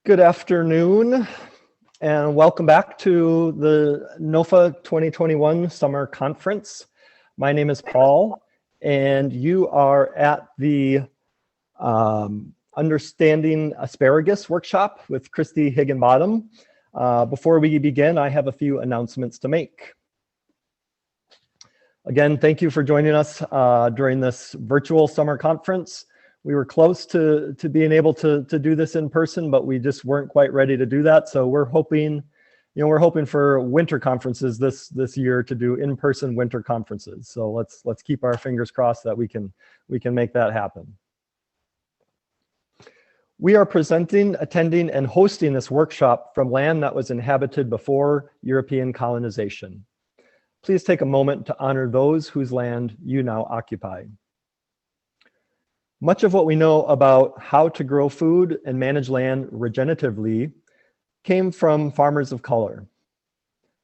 Good afternoon, and welcome back to the NOFA 2021 Summer Conference. My name is Paul, and you are at the Understanding Asparagus workshop with Christie Higginbottom. Before we begin, I have a few announcements to make. Again, thank you for joining us during this virtual summer conference. We were close to being able to do this in person, but we just weren't quite ready to do that. So we're hoping, we're hoping for winter conferences this year to do in-person winter conferences. So let's keep our fingers crossed that we can make that happen. We are presenting, attending, and hosting this workshop from land that was inhabited before European colonization. Please take a moment to honor those whose land you now occupy. Much of what we know about how to grow food and manage land regeneratively came from farmers of color.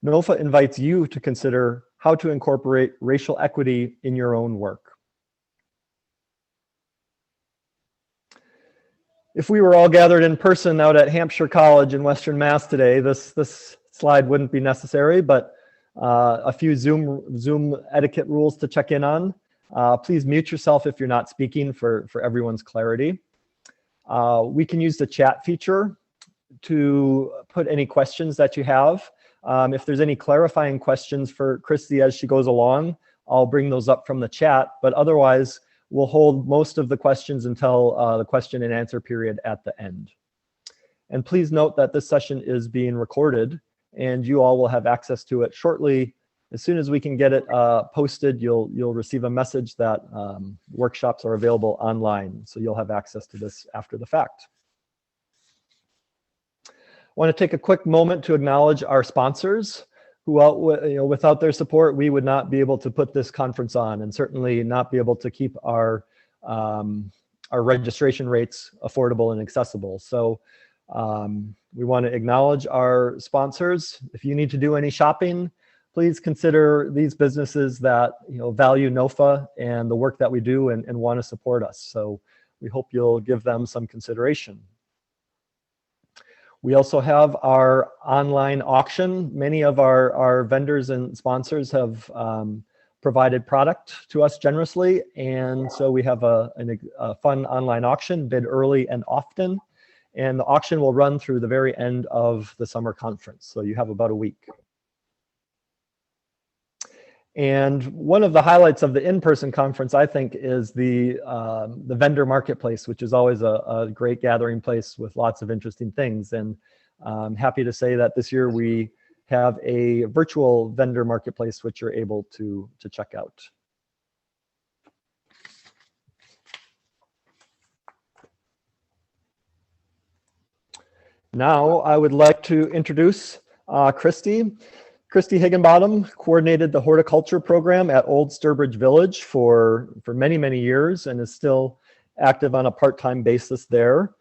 NOFA invites you to consider how to incorporate racial equity in your own work. If we were all gathered in person out at Hampshire College in Western Mass today, this slide wouldn't be necessary, but a few Zoom etiquette rules to check in on. Please mute yourself if you're not speaking for everyone's clarity. We can use the chat feature to put any questions that you have. If there's any clarifying questions for Christie as she goes along, I'll bring those up from the chat, but otherwise we'll hold most of the questions until the question and answer period at the end. And please note that this session is being recorded and you all will have access to it shortly. As soon as we can get it posted, you'll receive a message that workshops are available online. So you'll have access to this after the fact. I want to take a quick moment to acknowledge our sponsors who, without their support, we would not be able to put this conference on and certainly not be able to keep our registration rates affordable and accessible. So we want to acknowledge our sponsors. If you need to do any shopping, please consider these businesses that value NOFA and the work that we do and want to support us. So we hope you'll give them some consideration. We also have our online auction. Many of our vendors and sponsors have provided product to us generously. And so we have a fun online auction, bid early and often. And the auction will run through the very end of the summer conference. So you have about a week. And one of the highlights of the in-person conference, I think, is the vendor marketplace, which is always a great gathering place with lots of interesting things. And I'm happy to say that this year we have a virtual vendor marketplace, which you're able to check out. Now I would like to introduce Christie. Christie Higginbottom coordinated the horticulture program at Old Sturbridge Village for many, many years and is still active on a part-time basis there.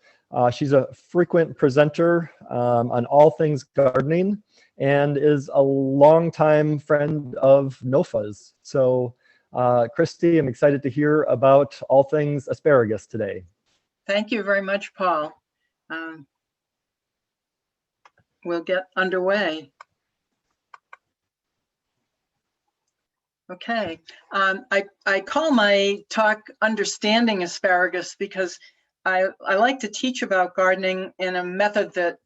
She's a frequent presenter on all things gardening and is a longtime friend of NOFA's. So Christie, I'm excited to hear about all things asparagus today. Thank you very much, Paul. We'll get underway. Okay, I call my talk Understanding Asparagus because I like to teach about gardening in a method that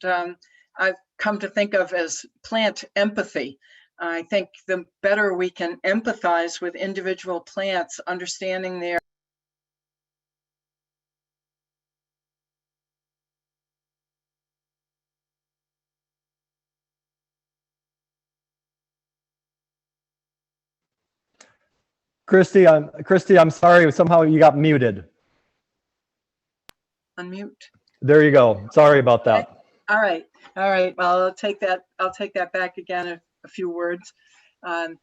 I've come to think of as plant empathy. I think the better we can empathize with individual plants, understanding their Christie, I'm sorry, somehow you got muted. Unmute. There you go. Sorry about that. Okay. All right. Well, I'll take that back again. A few words. I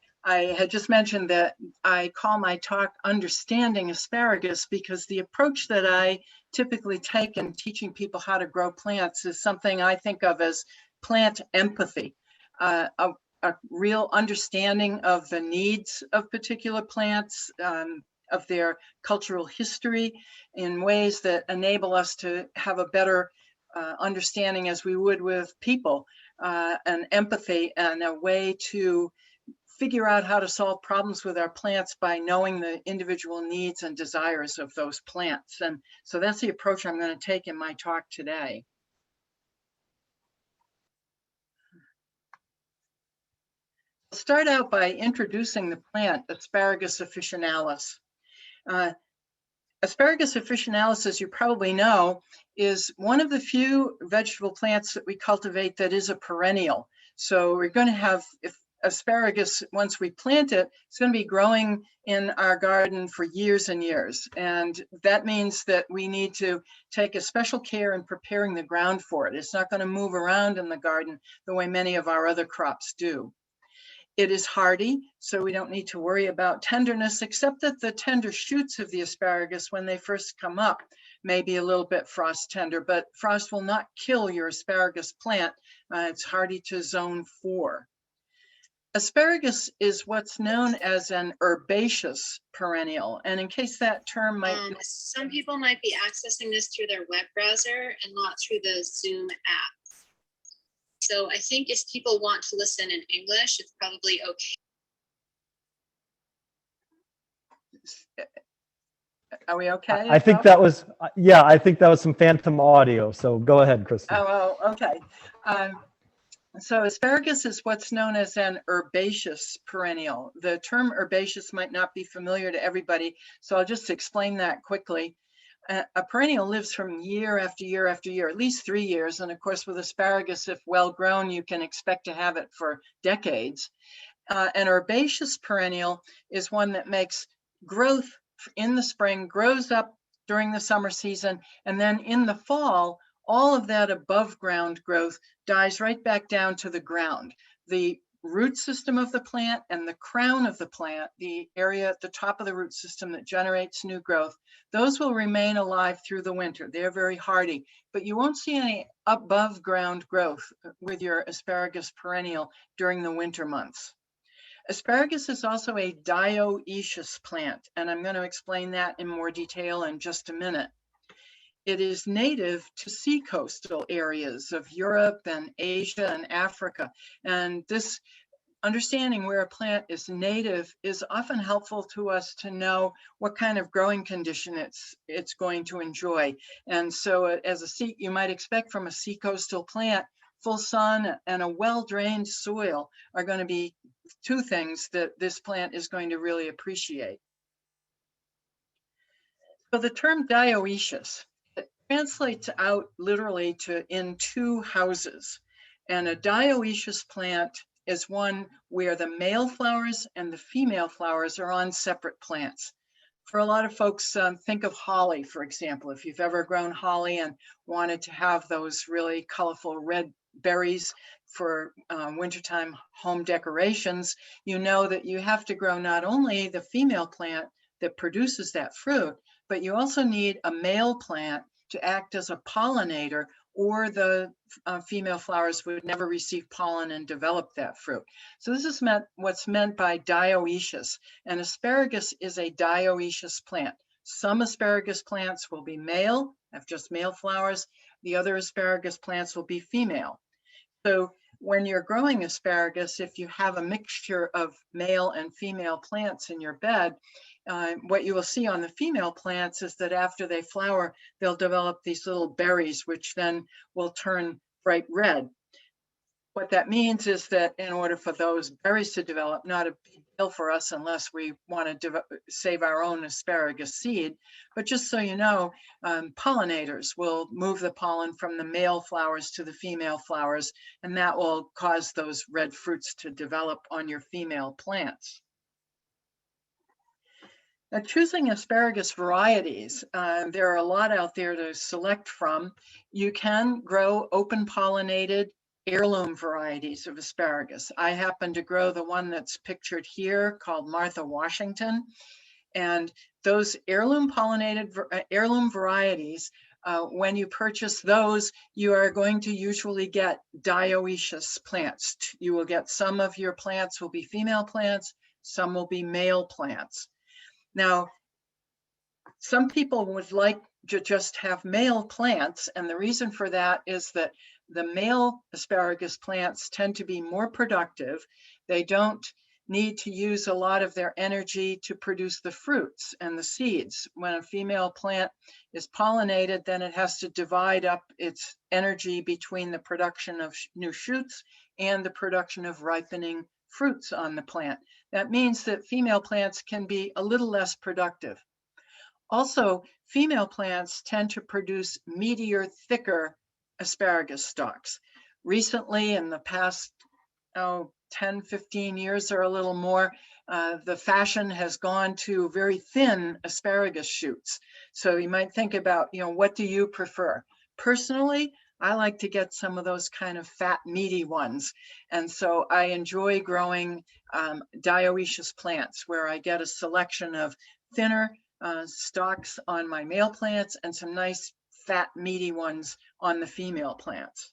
had just mentioned that I call my talk Understanding Asparagus because the approach that I typically take in teaching people how to grow plants is something I think of as plant empathy. A real understanding of the needs of particular plants, of their cultural history in ways that enable us to have a better understanding as we would with people, and empathy, and a way to figure out how to solve problems with our plants by knowing the individual needs and desires of those plants. And so that's the approach I'm going to take in my talk today. I'll start out by introducing the plant Asparagus officinalis. Asparagus officinalis, as you probably know, is one of the few vegetable plants that we cultivate that is a perennial. So we're going to have, if asparagus, once we plant it, it's going to be growing in our garden for years and years. And that means that we need to take a special care in preparing the ground for it. It's not going to move around in the garden the way many of our other crops do. It is hardy, so we don't need to worry about tenderness, except that the tender shoots of the asparagus, when they first come up, may be a little bit frost tender, but frost will not kill your asparagus plant. It's hardy to zone 4. Asparagus is what's known as an herbaceous perennial. And in case that term might... some people might be accessing this through their web browser and not through the Zoom app. So I think if people want to listen in English, it's probably okay. Are we okay? I think that was, yeah, I think that was some phantom audio. So go ahead, Christie. Oh, okay. So asparagus is what's known as an herbaceous perennial. The term herbaceous might not be familiar to everybody, so I'll just explain that quickly. A perennial lives from year after year after year, at least 3 years. And of course, with asparagus, if well grown, you can expect to have it for decades. An herbaceous perennial is one that makes growth in the spring, grows up during the summer season, and then in the fall, all of that above ground growth dies right back down to the ground. The root system of the plant and the crown of the plant, the area at the top of the root system that generates new growth, those will remain alive through the winter. They're very hardy, but you won't see any above ground growth with your asparagus perennial during the winter months. Asparagus is also a dioecious plant, and I'm going to explain that in more detail in just a minute. It is native to seacoastal areas of Europe and Asia and Africa. And this understanding where a plant is native is often helpful to us to know what kind of growing condition it's going to enjoy. And so as you might expect from a seacoastal plant, full sun and a well-drained soil are going to be two things that this plant is going to really appreciate. So the term dioecious, translates out literally to in two houses. And a dioecious plant is one where the male flowers and the female flowers are on separate plants. For a lot of folks, think of holly, for example. If you've ever grown holly and wanted to have those really colorful red berries for wintertime home decorations, you know that you have to grow not only the female plant that produces that fruit, but you also need a male plant to act as a pollinator, or the female flowers would never receive pollen and develop that fruit. So this is what's meant by dioecious, and asparagus is a dioecious plant. Some asparagus plants will be male, have just male flowers. The other asparagus plants will be female. So when you're growing asparagus, if you have a mixture of male and female plants in your bed, what you will see on the female plants is that after they flower, they'll develop these little berries, which then will turn bright red. What that means is that in order for those berries to develop, not a big deal for us unless we want to save our own asparagus seed, but just so you know, pollinators will move the pollen from the male flowers to the female flowers, and that will cause those red fruits to develop on your female plants. Now, choosing asparagus varieties, there are a lot out there to select from. You can grow open pollinated heirloom varieties of asparagus. I happen to grow the one that's pictured here called Martha Washington. And those heirloom pollinated heirloom varieties, when you purchase those, you are going to usually get dioecious plants. You will get some of your plants will be female plants, some will be male plants. Now, some people would like just have male plants. And the reason for that is that the male asparagus plants tend to be more productive. They don't need to use a lot of their energy to produce the fruits and the seeds. When a female plant is pollinated, then it has to divide up its energy between the production of new shoots and the production of ripening fruits on the plant. That means that female plants can be a little less productive. Also, female plants tend to produce meatier, thicker asparagus stalks. Recently, in the past 10, 15 years or a little more, the fashion has gone to very thin asparagus shoots. So you might think about, what do you prefer? Personally, I like to get some of those kind of fat, meaty ones. And so I enjoy growing dioecious plants where I get a selection of thinner stalks on my male plants and some nice fat, meaty ones on the female plants.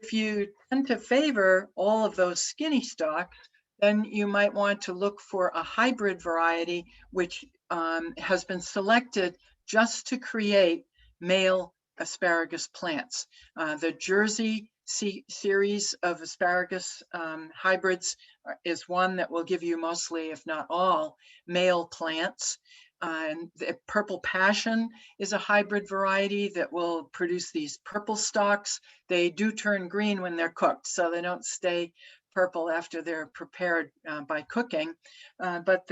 If you tend to favor all of those skinny stalks, then you might want to look for a hybrid variety which has been selected just to create male asparagus plants. The Jersey series of asparagus hybrids is one that will give you mostly, if not all, male plants. And the Purple Passion is a hybrid variety that will produce these purple stalks. They do turn green when they're cooked, so they don't stay purple after they're prepared by cooking. But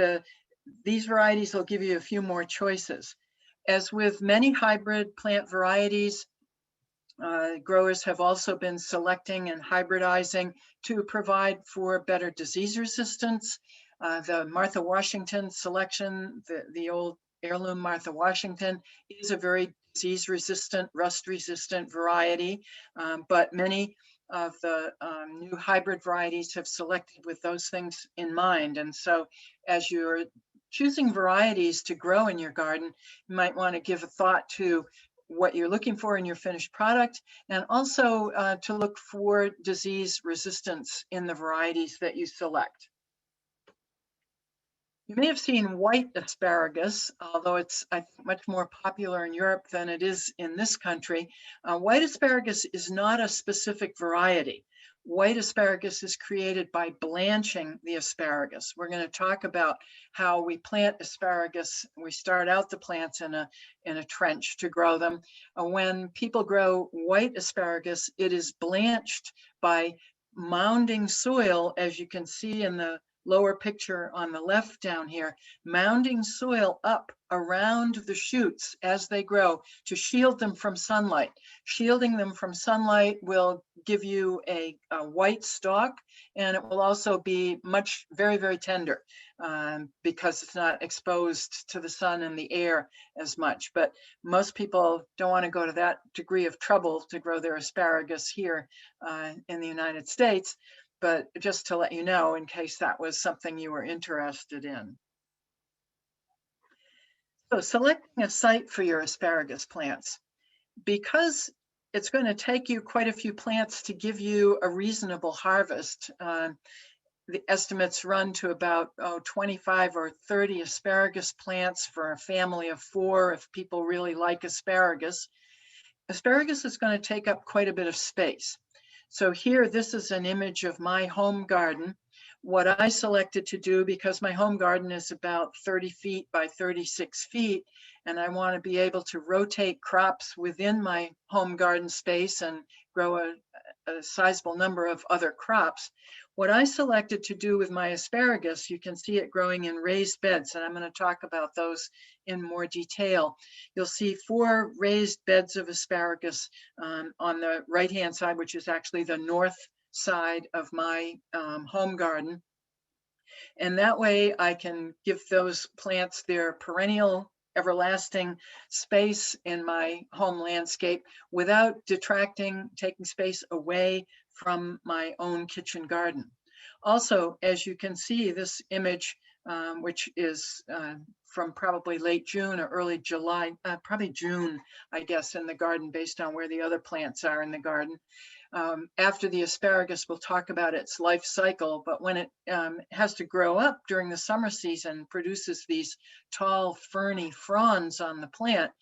these varieties will give you a few more choices. As with many hybrid plant varieties, growers have also been selecting and hybridizing to provide for better disease resistance. The Martha Washington selection, the old heirloom Martha Washington, is a very disease-resistant, rust-resistant variety, but many of the new hybrid varieties have selected with those things in mind. And so as you're choosing varieties to grow in your garden, you might want to give a thought to what you're looking for in your finished product, and also to look for disease resistance in the varieties that you select. You may have seen white asparagus, although it's, I think, much more popular in Europe than it is in this country. White asparagus is not a specific variety. White asparagus is created by blanching the asparagus. We're going to talk about how we plant asparagus. We start out the plants in a trench to grow them. When people grow white asparagus, it is blanched by mounding soil, as you can see in the lower picture on the left down here, mounding soil up around the shoots as they grow to shield them from sunlight. Shielding them from sunlight will give you a white stalk, and it will also be very, very tender because it's not exposed to the sun and the air as much. But most people don't want to go to that degree of trouble to grow their asparagus here in the United States. But just to let you know, in case that was something you were interested in. So selecting a site for your asparagus plants, because it's going to take you quite a few plants to give you a reasonable harvest. The estimates run to about 25 or 30 asparagus plants for a family of 4 if people really like asparagus. Asparagus is going to take up quite a bit of space. So here, this is an image of my home garden. What I selected to do, because my home garden is about 30 feet by 36 feet, and I want to be able to rotate crops within my home garden space and grow a sizable number of other crops. What I selected to do with my asparagus, you can see it growing in raised beds, and I'm going to talk about those in more detail. You'll see 4 raised beds of asparagus on the right-hand side, which is actually the north side of my home garden. And that way I can give those plants their perennial, everlasting space in my home landscape without taking space away from my own kitchen garden. Also, as you can see, this image, which is from probably late June or early July, probably June, I guess, in the garden based on where the other plants are in the garden. After the asparagus, we'll talk about its life cycle, but when it has to grow up during the summer season, produces these tall ferny fronds on the plant,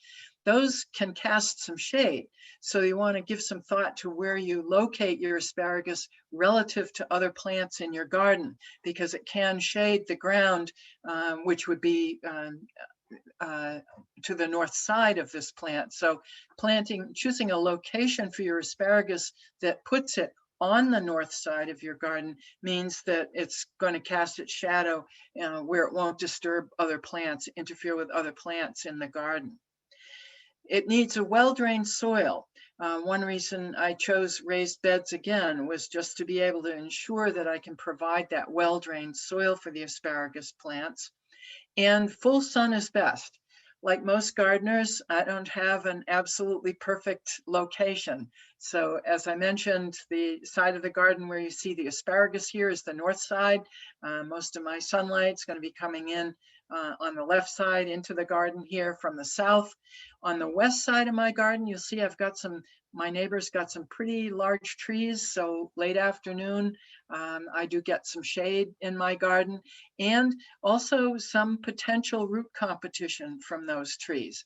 those can cast some shade. So you want to give some thought to where you locate your asparagus relative to other plants in your garden, because it can shade the ground, which would be to the north side of this plant. So choosing a location for your asparagus that puts it on the north side of your garden means that it's going to cast its shadow where it won't disturb other plants, interfere with other plants in the garden. It needs a well-drained soil. One reason I chose raised beds again was just to be able to ensure that I can provide that well-drained soil for the asparagus plants. And full sun is best. Like most gardeners, I don't have an absolutely perfect location. So as I mentioned, the side of the garden where you see the asparagus here is the north side. Most of my sunlight's going to be coming in on the left side into the garden here from the south. On the west side of my garden, you'll see I've got my neighbor's got some pretty large trees. So late afternoon, I do get some shade in my garden, and also some potential root competition from those trees.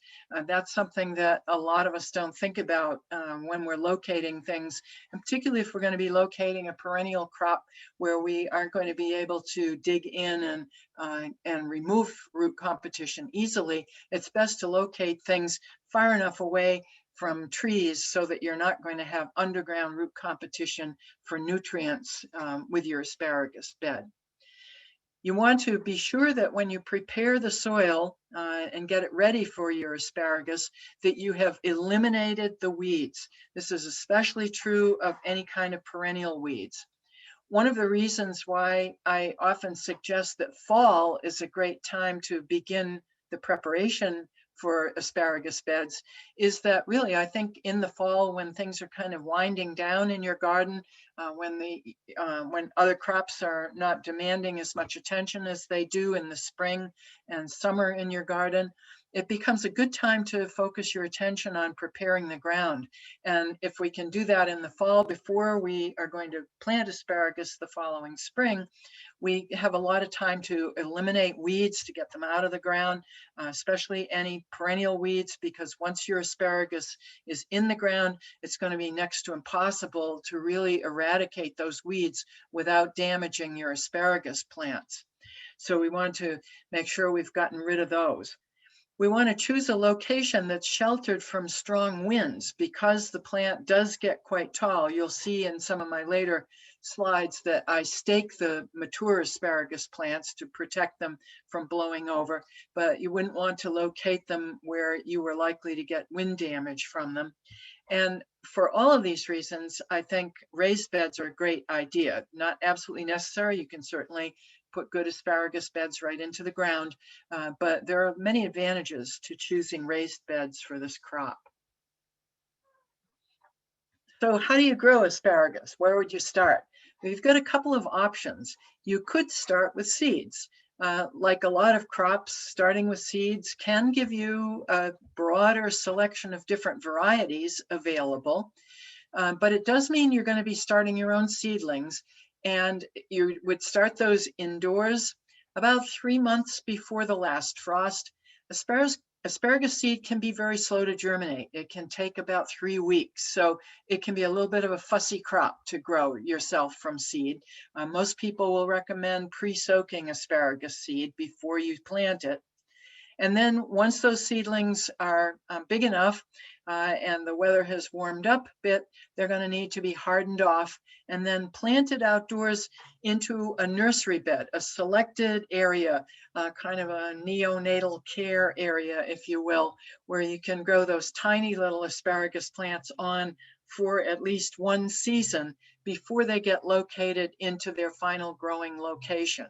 That's something that a lot of us don't think about when we're locating things, and particularly if we're going to be locating a perennial crop where we aren't going to be able to dig in and remove root competition easily. It's best to locate things far enough away from trees so that you're not going to have underground root competition for nutrients with your asparagus bed. You want to be sure that when you prepare the soil and get it ready for your asparagus, that you have eliminated the weeds. This is especially true of any kind of perennial weeds. One of the reasons why I often suggest that fall is a great time to begin the preparation for asparagus beds is that really, I think in the fall, when things are kind of winding down in your garden, when other crops are not demanding as much attention as they do in the spring and summer in your garden, it becomes a good time to focus your attention on preparing the ground. And if we can do that in the fall before we are going to plant asparagus the following spring, we have a lot of time to eliminate weeds, to get them out of the ground, especially any perennial weeds, because once your asparagus is in the ground, it's going to be next to impossible to really eradicate those weeds without damaging your asparagus plants. So we want to make sure we've gotten rid of those. We want to choose a location that's sheltered from strong winds because the plant does get quite tall. You'll see in some of my later slides that I stake the mature asparagus plants to protect them from blowing over, but you wouldn't want to locate them where you were likely to get wind damage from them. And for all of these reasons, I think raised beds are a great idea. Not absolutely necessary. You can certainly put good asparagus beds right into the ground, but there are many advantages to choosing raised beds for this crop. So how do you grow asparagus? Where would you start? We've got a couple of options. You could start with seeds. Like a lot of crops, starting with seeds can give you a broader selection of different varieties available, but it does mean you're going to be starting your own seedlings, and you would start those indoors about 3 months before the last frost. Asparagus seed can be very slow to germinate. It can take about 3 weeks. So it can be a little bit of a fussy crop to grow yourself from seed. Most people will recommend pre-soaking asparagus seed before you plant it. And then once those seedlings are big enough and the weather has warmed up a bit, they're going to need to be hardened off and then planted outdoors into a nursery bed, a selected area, kind of a neonatal care area, if you will, where you can grow those tiny little asparagus plants on for at least one season before they get located into their final growing location.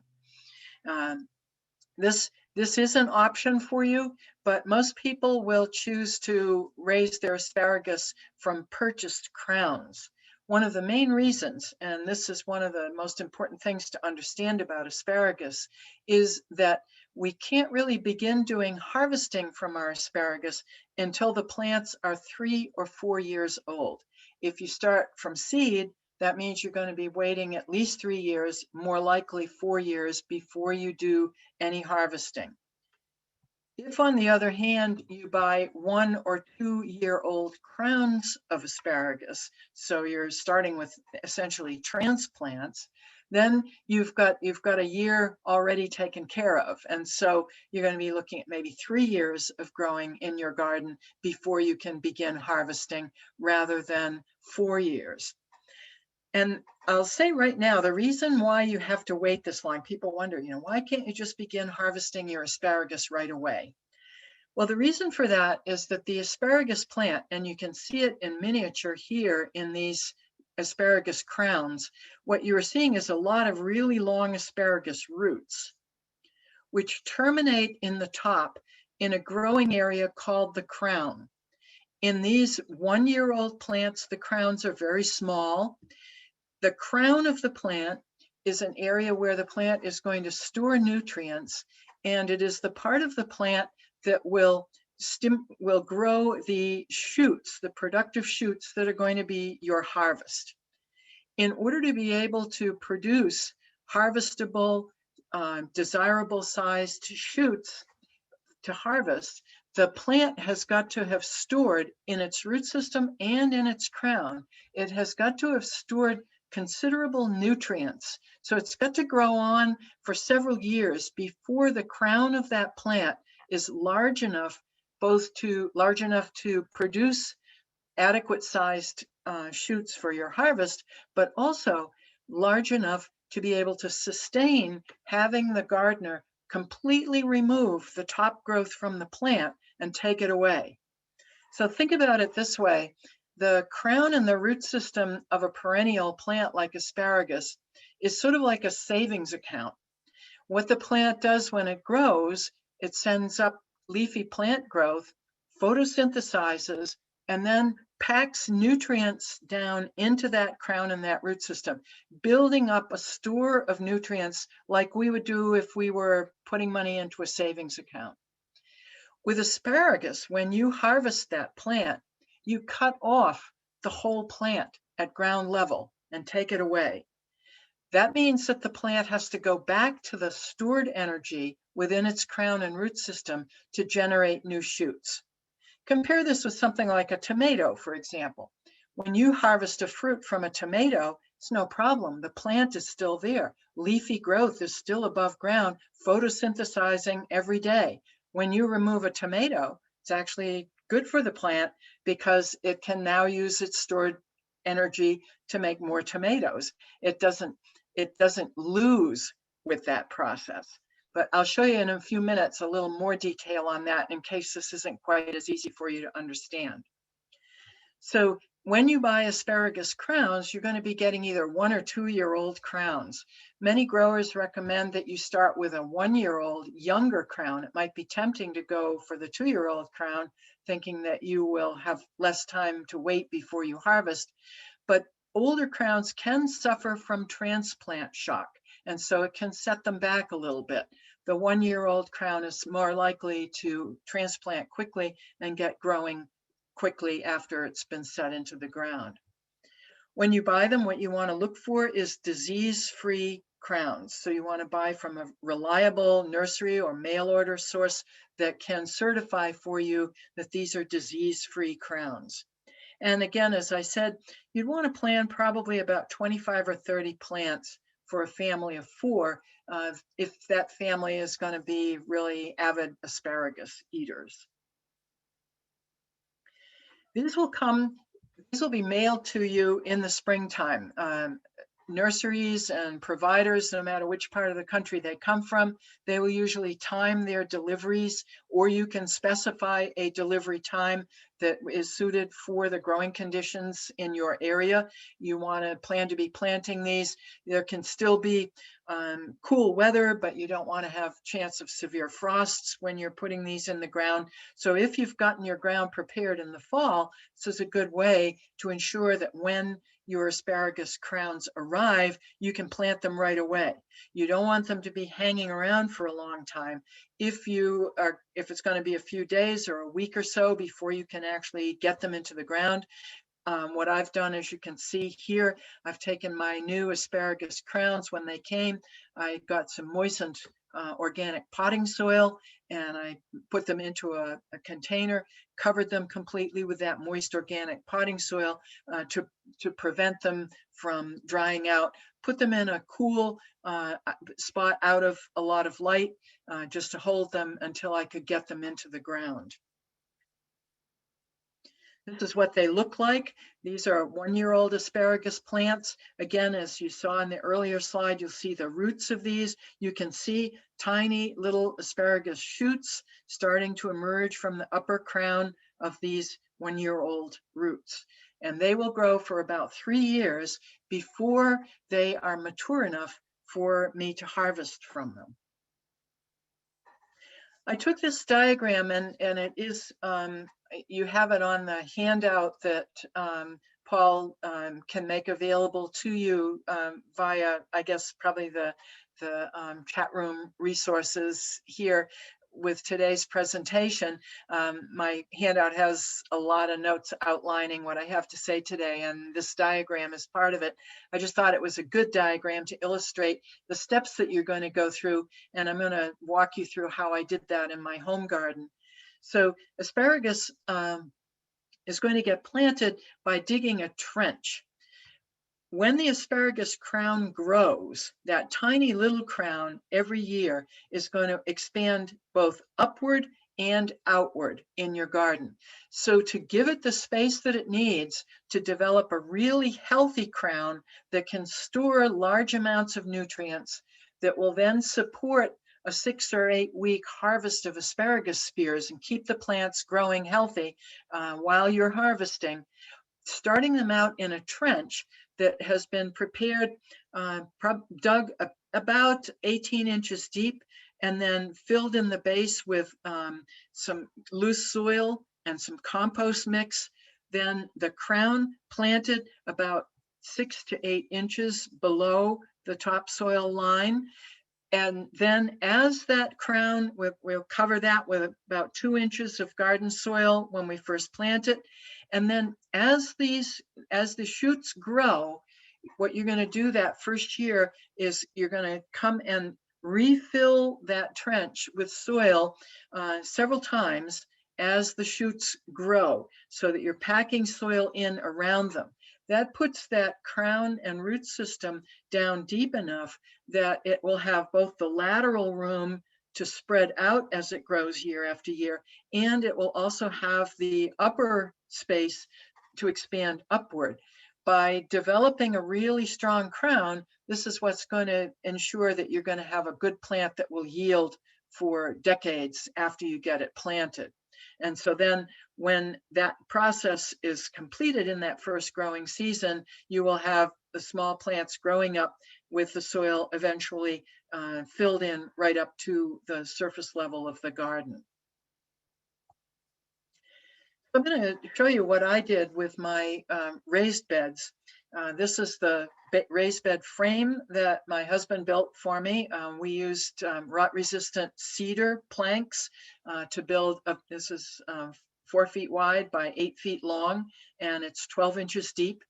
This is an option for you, but most people will choose to raise their asparagus from purchased crowns. One of the main reasons, and this is one of the most important things to understand about asparagus, is that we can't really begin doing harvesting from our asparagus until the plants are 3 or 4 years old. If you start from seed, that means you're going to be waiting at least 3 years, more likely 4 years, before you do any harvesting. If, on the other hand, you buy 1 or 2 year old crowns of asparagus, so you're starting with essentially transplants, then you've got a year already taken care of. And so you're going to be looking at maybe 3 years of growing in your garden before you can begin harvesting, rather than 4 years. And I'll say right now, the reason why you have to wait this long, people wonder, why can't you just begin harvesting your asparagus right away? Well, the reason for that is that the asparagus plant, and you can see it in miniature here in these asparagus crowns, what you are seeing is a lot of really long asparagus roots, which terminate in the top in a growing area called the crown. In these 1 year old plants, the crowns are very small. The crown of the plant is an area where the plant is going to store nutrients, and it is the part of the plant that will grow the shoots, the productive shoots that are going to be your harvest. In order to be able to produce harvestable, desirable sized shoots to harvest, the plant has got to have stored in its root system and in its crown, it has got to have stored considerable nutrients. So it's got to grow on for several years before the crown of that plant is large enough, large enough to produce adequate sized shoots for your harvest, but also large enough to be able to sustain having the gardener completely remove the top growth from the plant and take it away. So think about it this way. The crown and the root system of a perennial plant like asparagus is sort of like a savings account. What the plant does when it grows, it sends up leafy plant growth, photosynthesizes, and then packs nutrients down into that crown and that root system, building up a store of nutrients like we would do if we were putting money into a savings account. With asparagus, when you harvest that plant, you cut off the whole plant at ground level and take it away. That means that the plant has to go back to the stored energy within its crown and root system to generate new shoots. Compare this with something like a tomato, for example. When you harvest a fruit from a tomato, it's no problem. The plant is still there. Leafy growth is still above ground, photosynthesizing every day. When you remove a tomato, it's actually good for the plant because it can now use its stored energy to make more tomatoes. It doesn't lose with that process. But I'll show you in a few minutes a little more detail on that in case this isn't quite as easy for you to understand. So when you buy asparagus crowns, you're going to be getting either 1 or 2 year old crowns. Many growers recommend that you start with a 1 year old younger crown. It might be tempting to go for the 2 year old crown, thinking that you will have less time to wait before you harvest. But older crowns can suffer from transplant shock, and so it can set them back a little bit. The 1 year old crown is more likely to transplant quickly and get growing quickly after it's been set into the ground. When you buy them, what you want to look for is disease-free crowns. So you want to buy from a reliable nursery or mail order source that can certify for you that these are disease-free crowns. And again, as I said, you'd want to plan probably about 25 or 30 plants for a family of 4 if that family is going to be really avid asparagus eaters. These will be mailed to you in the springtime. Nurseries and providers, no matter which part of the country they come from, they will usually time their deliveries, or you can specify a delivery time that is suited for the growing conditions in your area. You want to plan to be planting these. There can still be cool weather, but you don't want to have chance of severe frosts when you're putting these in the ground. So if you've gotten your ground prepared in the fall, this is a good way to ensure that when your asparagus crowns arrive, you can plant them right away. You don't want them to be hanging around for a long time. If it's going to be a few days or a week or so before you can actually get them into the ground, what I've done, as you can see here, I've taken my new Asparagus Crowns. When they came, I got some moistened organic potting soil, and I put them into a container, covered them completely with that moist organic potting soil to prevent them from drying out, put them in a cool spot out of a lot of light, just to hold them until I could get them into the ground. This is what they look like. These are 1-year-old asparagus plants. Again, as you saw in the earlier slide, you'll see the roots of these. You can see tiny little asparagus shoots starting to emerge from the upper crown of these 1-year-old roots. And they will grow for about 3 years before they are mature enough for me to harvest from them. I took this diagram, and it is, you have it on the handout that Paul can make available to you via, I guess, probably the chat room resources here with today's presentation. My handout has a lot of notes outlining what I have to say today, and this diagram is part of it. I just thought it was a good diagram to illustrate the steps that you're going to go through, and I'm going to walk you through how I did that in my home garden. So asparagus is going to get planted by digging a trench. When the asparagus crown grows, that tiny little crown every year is going to expand both upward and outward in your garden. So to give it the space that it needs to develop a really healthy crown that can store large amounts of nutrients that will then support a 6 or 8 week harvest of asparagus spears and keep the plants growing healthy while you're harvesting, starting them out in a trench that has been prepared, dug about 18 inches deep, and then filled in the base with some loose soil and some compost mix. Then the crown planted about 6 to 8 inches below the topsoil line. And then as that crown, we'll cover that with about 2 inches of garden soil when we first plant it. And then as the shoots grow, what you're going to do that first year is you're going to come and refill that trench with soil several times as the shoots grow, so that you're packing soil in around them. That puts that crown and root system down deep enough that it will have both the lateral room to spread out as it grows year after year, and it will also have the upper space to expand upward. By developing a really strong crown, this is what's going to ensure that you're going to have a good plant that will yield for decades after you get it planted. And so then when that process is completed in that first growing season, you will have the small plants growing up with the soil eventually filled in right up to the surface level of the garden. I'm going to show you what I did with my raised beds. This is the raised bed frame that my husband built for me. We used rot-resistant cedar planks to build up. This is 4 feet wide by 8 feet long, and it's 12 inches deep.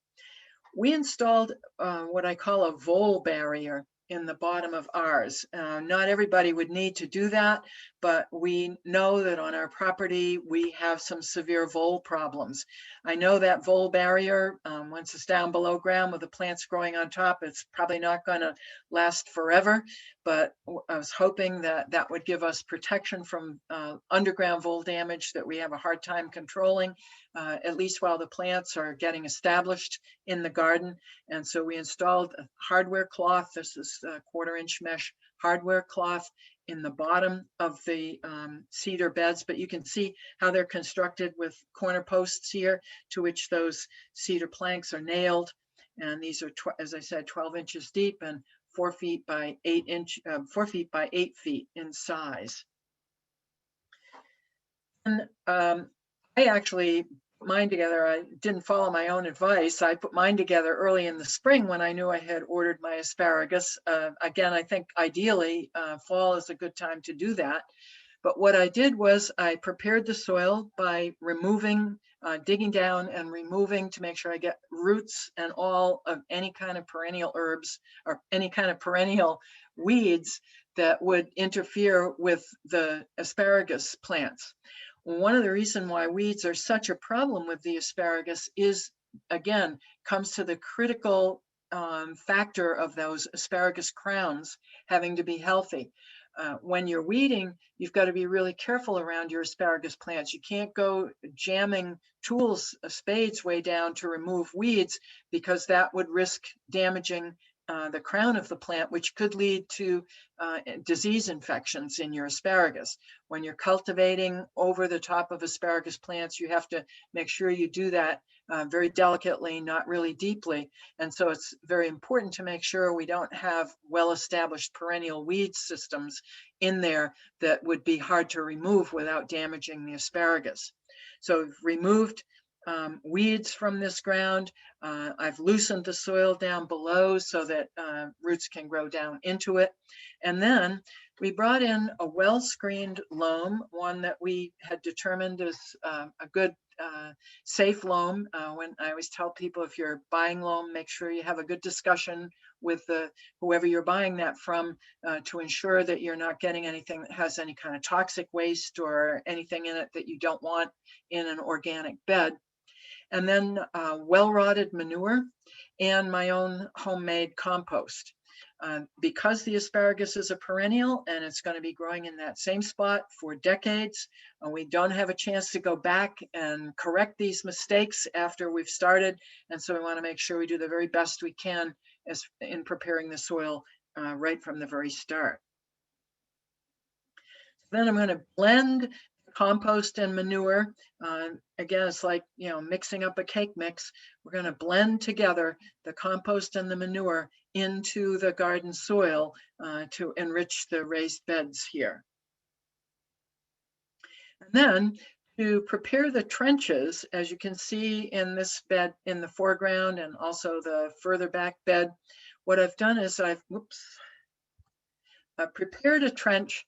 We installed what I call a vole barrier in the bottom of ours. Not everybody would need to do that, but we know that on our property, we have some severe vole problems. I know that vole barrier, once it's down below ground with the plants growing on top, it's probably not going to last forever, but I was hoping that that would give us protection from underground vole damage that we have a hard time controlling, at least while the plants are getting established in the garden. And so we installed a hardware cloth. This is a 1/4 inch mesh hardware cloth in the bottom of the cedar beds, but you can see how they're constructed with corner posts here to which those cedar planks are nailed. And these are, as I said, 12 inches deep and 4 feet by 8 feet in size. And I actually put mine together. I didn't follow my own advice. I put mine together early in the spring when I knew I had ordered my asparagus. Again, I think ideally fall is a good time to do that. But what I did was I prepared the soil by removing digging down and removing to make sure I get roots and all of any kind of perennial herbs or any kind of perennial weeds that would interfere with the asparagus plants. One of the reasons why weeds are such a problem with the asparagus is, again, comes to the critical factor of those asparagus crowns having to be healthy. When you're weeding, you've got to be really careful around your asparagus plants. You can't go jamming tools, spades way down to remove weeds, because that would risk damaging the crown of the plant, which could lead to disease infections in your asparagus. When you're cultivating over the top of asparagus plants, you have to make sure you do that very delicately, not really deeply. And so it's very important to make sure we don't have well-established perennial weed systems in there that would be hard to remove without damaging the asparagus. So we've removed weeds from this ground. I've loosened the soil down below so that roots can grow down into it. And then we brought in a well-screened loam, one that we had determined is a good safe loam. When I always tell people, if you're buying loam, make sure you have a good discussion with whoever you're buying that from to ensure that you're not getting anything that has any kind of toxic waste or anything in it that you don't want in an organic bed. And then well-rotted manure and my own homemade compost. Because the asparagus is a perennial and it's going to be growing in that same spot for decades, we don't have a chance to go back and correct these mistakes after we've started. And so we want to make sure we do the very best we can as in preparing the soil right from the very start. Then I'm going to blend compost and manure. Again, it's like, mixing up a cake mix. We're going to blend together the compost and the manure into the garden soil to enrich the raised beds here. And then to prepare the trenches, as you can see in this bed in the foreground and also the further back bed, what I've done is I've prepared a trench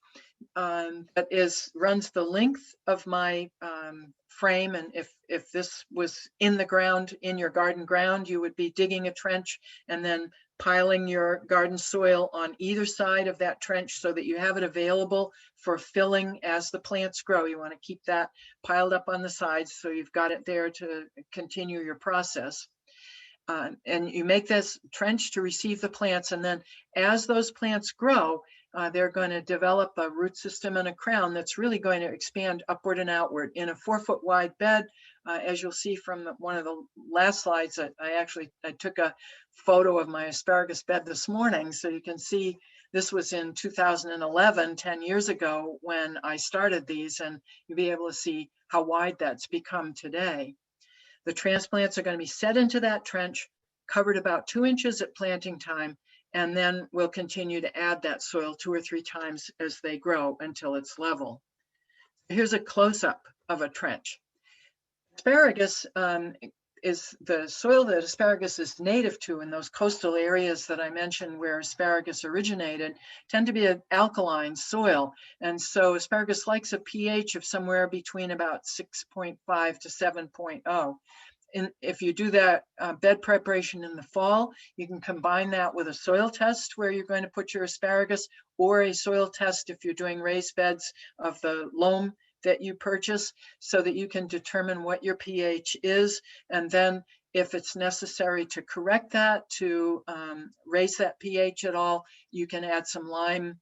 that runs the length of my frame. And if this was in the ground, in your garden ground, you would be digging a trench and then piling your garden soil on either side of that trench so that you have it available for filling as the plants grow. You want to keep that piled up on the sides so you've got it there to continue your process. And you make this trench to receive the plants, and then as those plants grow, they're going to develop a root system and a crown that's really going to expand upward and outward in a 4-foot wide bed. As you'll see from one of the last slides, I took a photo of my asparagus bed this morning, so you can see this was in 2011, 10 years ago when I started these, and you'll be able to see how wide that's become today. The transplants are going to be set into that trench, covered about 2 inches at planting time, and then we'll continue to add that soil 2 or 3 times as they grow until it's level. Here's a close-up of a trench. Asparagus is the soil that asparagus is native to in those coastal areas that I mentioned where asparagus originated tend to be an alkaline soil. And so asparagus likes a pH of somewhere between about 6.5 to 7.0. And if you do that bed preparation in the fall, you can combine that with a soil test where you're going to put your asparagus, or a soil test if you're doing raised beds of the loam that you purchase, so that you can determine what your pH is. And then if it's necessary to correct that, to raise that pH at all, you can add some lime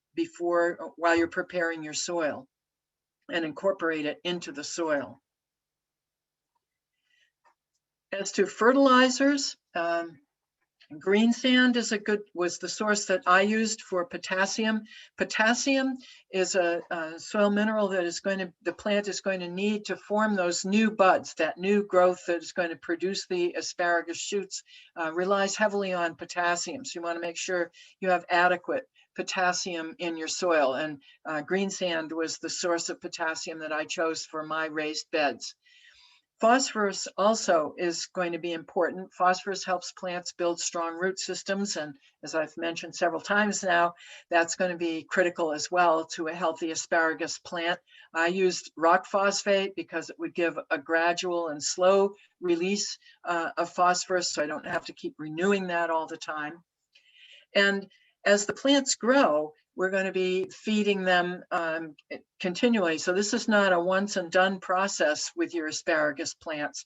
while you're preparing your soil and incorporate it into the soil. As to fertilizers, green sand was the source that I used for potassium. Potassium is a soil mineral that the plant is going to need to form those new buds, that new growth that is going to produce the asparagus shoots, relies heavily on potassium. So you want to make sure you have adequate potassium in your soil. And green sand was the source of potassium that I chose for my raised beds. Phosphorus also is going to be important. Phosphorus helps plants build strong root systems. And as I've mentioned several times now, that's going to be critical as well to a healthy asparagus plant. I used rock phosphate because it would give a gradual and slow release of phosphorus, so I don't have to keep renewing that all the time. And as the plants grow, we're going to be feeding them continually. So this is not a once and done process with your asparagus plants.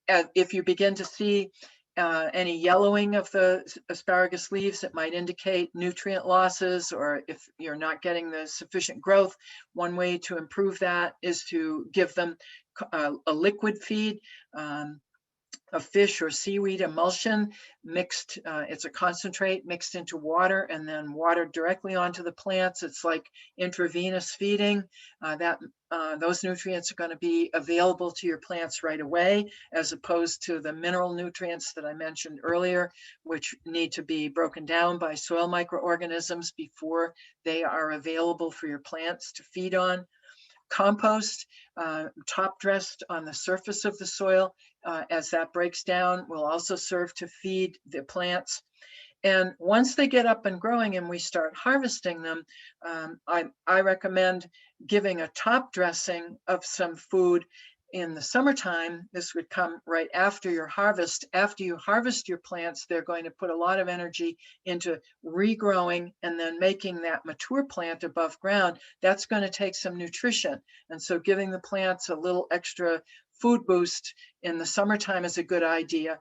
If you begin to see any yellowing of the asparagus leaves, it might indicate nutrient losses, or if you're not getting the sufficient growth, one way to improve that is to give them a liquid feed. A fish or seaweed emulsion mixed, it's a concentrate mixed into water and then watered directly onto the plants. It's like intravenous feeding. Those nutrients are going to be available to your plants right away, as opposed to the mineral nutrients that I mentioned earlier, which need to be broken down by soil microorganisms before they are available for your plants to feed on. Compost, top dressed on the surface of the soil, as that breaks down, will also serve to feed the plants. And once they get up and growing and we start harvesting them, I recommend giving a top dressing of some food in the summertime. This would come right after your harvest. After you harvest your plants, they're going to put a lot of energy into regrowing and then making that mature plant above ground. That's going to take some nutrition. And so giving the plants a little extra food boost in the summertime is a good idea.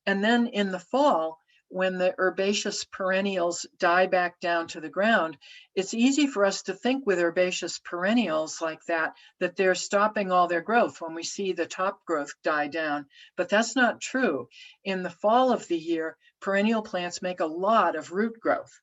And then in the fall, when the herbaceous perennials die back down to the ground, it's easy for us to think with herbaceous perennials like that they're stopping all their growth when we see the top growth die down. But that's not true. In the fall of the year, perennial plants make a lot of root growth.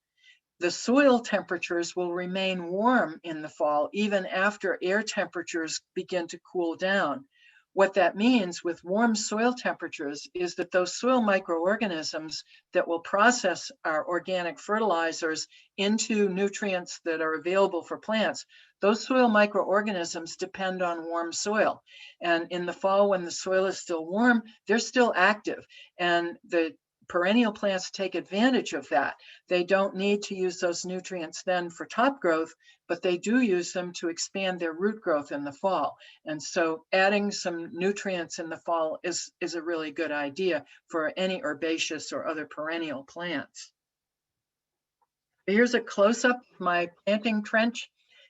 The soil temperatures will remain warm in the fall, even after air temperatures begin to cool down. What that means with warm soil temperatures is that those soil microorganisms that will process our organic fertilizers into nutrients that are available for plants, those soil microorganisms depend on warm soil. And in the fall, when the soil is still warm, they're still active. And the perennial plants take advantage of that. They don't need to use those nutrients then for top growth, but they do use them to expand their root growth in the fall. And so adding some nutrients in the fall is a really good idea for any herbaceous or other perennial plants. Here's a close-up of my planting trench.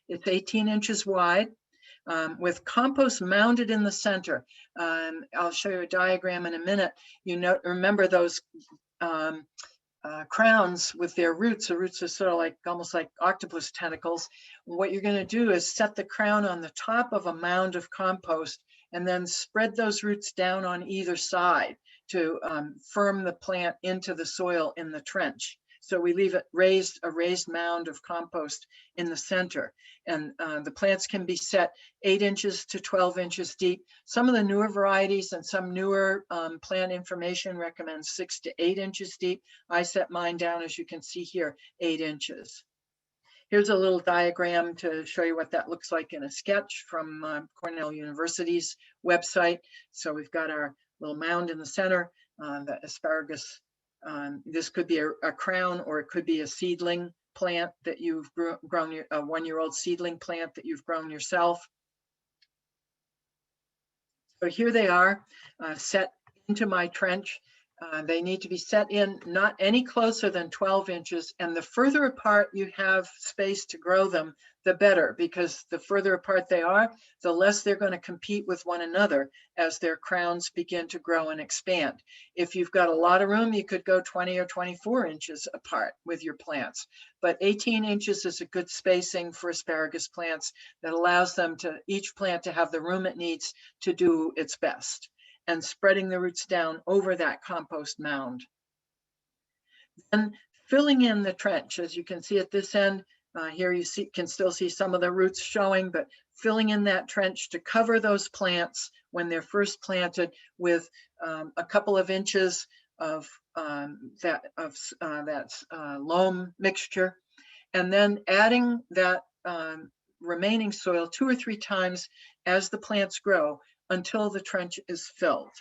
It's 18 inches wide. With compost mounded in the center. I'll show you a diagram in a minute. Remember those crowns with their roots. The roots are sort of like almost like octopus tentacles. What you're going to do is set the crown on the top of a mound of compost and then spread those roots down on either side to firm the plant into the soil in the trench. So we leave it a raised mound of compost in the center. And the plants can be set 8 inches to 12 inches deep. Some of the newer varieties and some newer plant information recommend 6 to 8 inches deep. I set mine down, as you can see here, 8 inches. Here's a little diagram to show you what that looks like in a sketch from Cornell University's website. So we've got our little mound in the center, the asparagus. This could be a crown, or it could be a seedling plant that you've grown, a 1-year-old seedling plant that you've grown yourself. So here they are, set into my trench. They need to be set in not any closer than 12 inches. And the further apart you have space to grow them, the better, because the further apart they are, the less they're going to compete with one another as their crowns begin to grow and expand. If you've got a lot of room, you could go 20 or 24 inches apart with your plants. But 18 inches is a good spacing for asparagus plants that allows them to, each plant to have the room it needs to do its best, and spreading the roots down over that compost mound. Then filling in the trench, as you can see at this end, here you can still see some of the roots showing, but filling in that trench to cover those plants when they're first planted with a couple of inches of loam mixture, and then adding that remaining soil 2 or 3 times as the plants grow until the trench is filled.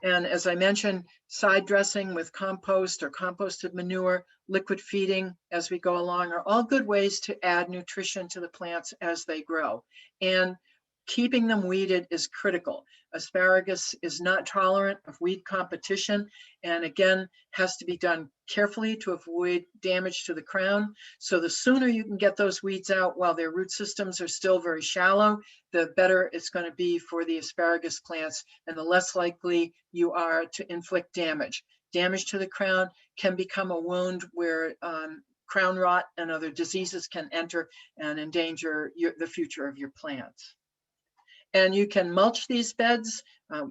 And as I mentioned, side dressing with compost or composted manure, liquid feeding as we go along are all good ways to add nutrition to the plants as they grow. And keeping them weeded is critical. Asparagus is not tolerant of weed competition, and again, has to be done carefully to avoid damage to the crown. So the sooner you can get those weeds out while their root systems are still very shallow, the better it's going to be for the asparagus plants, and the less likely you are to inflict damage. Damage to the crown can become a wound where crown rot and other diseases can enter and endanger the future of your plants. And you can mulch these beds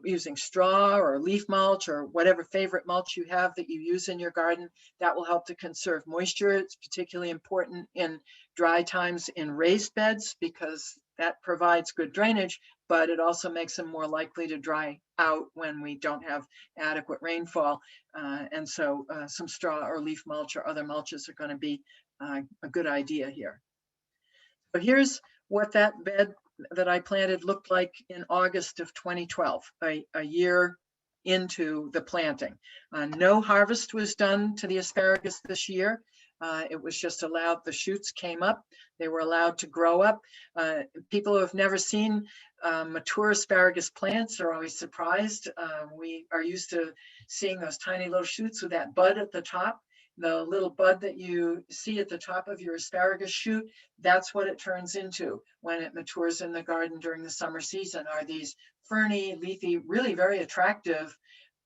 using straw or leaf mulch or whatever favorite mulch you have that you use in your garden. That will help to conserve moisture. It's particularly important in dry times in raised beds because that provides good drainage, but it also makes them more likely to dry out when we don't have adequate rainfall. And so some straw or leaf mulch or other mulches are going to be a good idea here. So here's what that bed that I planted looked like in August of 2012, a year into the planting. No harvest was done to the asparagus this year. It was just allowed, the shoots came up, they were allowed to grow up. People who have never seen mature asparagus plants are always surprised. We are used to seeing those tiny little shoots with that bud at the top. The little bud that you see at the top of your asparagus shoot, that's what it turns into when it matures in the garden during the summer season, are these ferny, leafy, really very attractive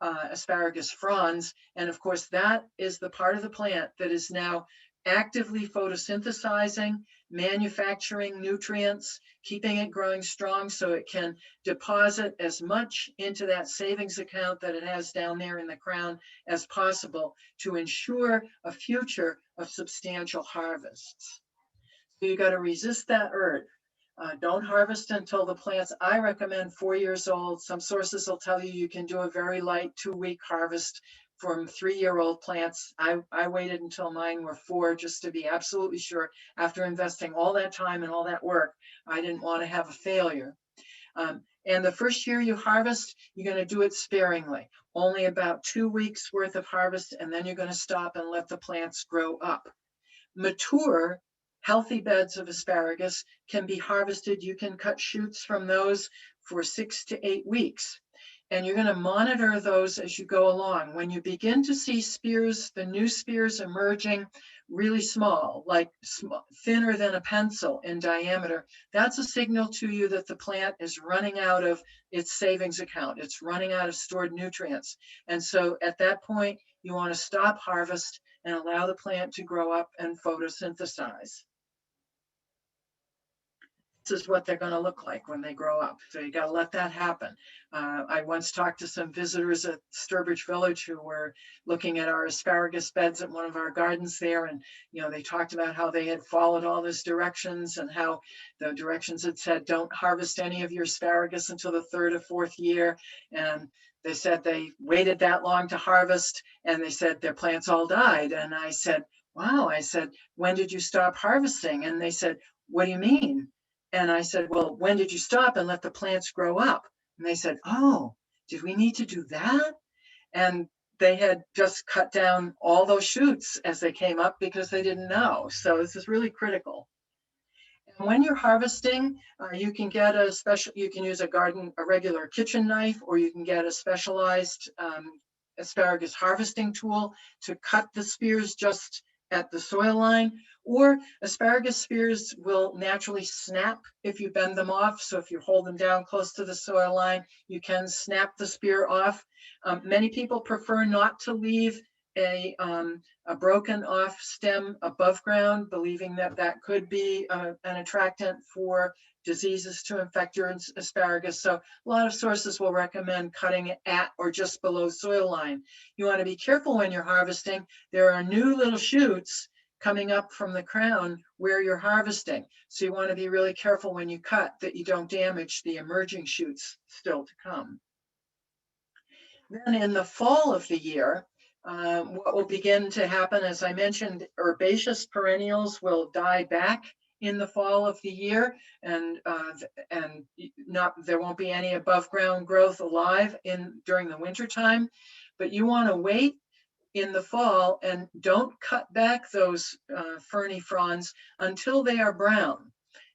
asparagus fronds. And of course, that is the part of the plant that is now actively photosynthesizing, manufacturing nutrients, keeping it growing strong so it can deposit as much into that savings account that it has down there in the crown as possible to ensure a future of substantial harvests. So you got to resist that urge. Don't harvest until the plants, I recommend 4 years old. Some sources will tell you you can do a very light 2-week harvest from 3-year-old plants. I waited until mine were 4 just to be absolutely sure. After investing all that time and all that work, I didn't want to have a failure. And the first year you harvest, you're going to do it sparingly, only about 2 weeks worth of harvest, and then you're going to stop and let the plants grow up. Mature, healthy beds of asparagus can be harvested. You can cut shoots from those for 6 to 8 weeks. And you're going to monitor those as you go along. When you begin to see spears, the new spears emerging really small, like thinner than a pencil in diameter, that's a signal to you that the plant is running out of its savings account. It's running out of stored nutrients. And so at that point, you want to stop harvest and allow the plant to grow up and photosynthesize. This is what they're going to look like when they grow up. So you got to let that happen. I once talked to some visitors at Sturbridge Village who were looking at our asparagus beds at one of our gardens there. And, you know, they talked about how they had followed all those directions and how the directions had said, don't harvest any of your asparagus until the 3rd or 4th year. And they said they waited that long to harvest, and they said their plants all died. And I said, wow, I said, when did you stop harvesting? And they said, what do you mean? And I said, well, when did you stop and let the plants grow up? And they said, oh, did we need to do that? And they had just cut down all those shoots as they came up because they didn't know. So this is really critical. And when you're harvesting, you can get a special, you can use a regular kitchen knife, or you can get a specialized asparagus harvesting tool to cut the spears just at the soil line. Or asparagus spears will naturally snap if you bend them off. So if you hold them down close to the soil line, you can snap the spear off. Many people prefer not to leave a broken off stem above ground, believing that that could be an attractant for diseases to infect your asparagus. So a lot of sources will recommend cutting it at or just below soil line. You want to be careful when you're harvesting. There are new little shoots coming up from the crown where you're harvesting. So you want to be really careful when you cut that you don't damage the emerging shoots still to come. Then in the fall of the year, what will begin to happen, as I mentioned, herbaceous perennials will die back in the fall of the year, and there won't be any above ground growth alive during the winter time. But you want to wait in the fall and don't cut back those ferny fronds until they are brown.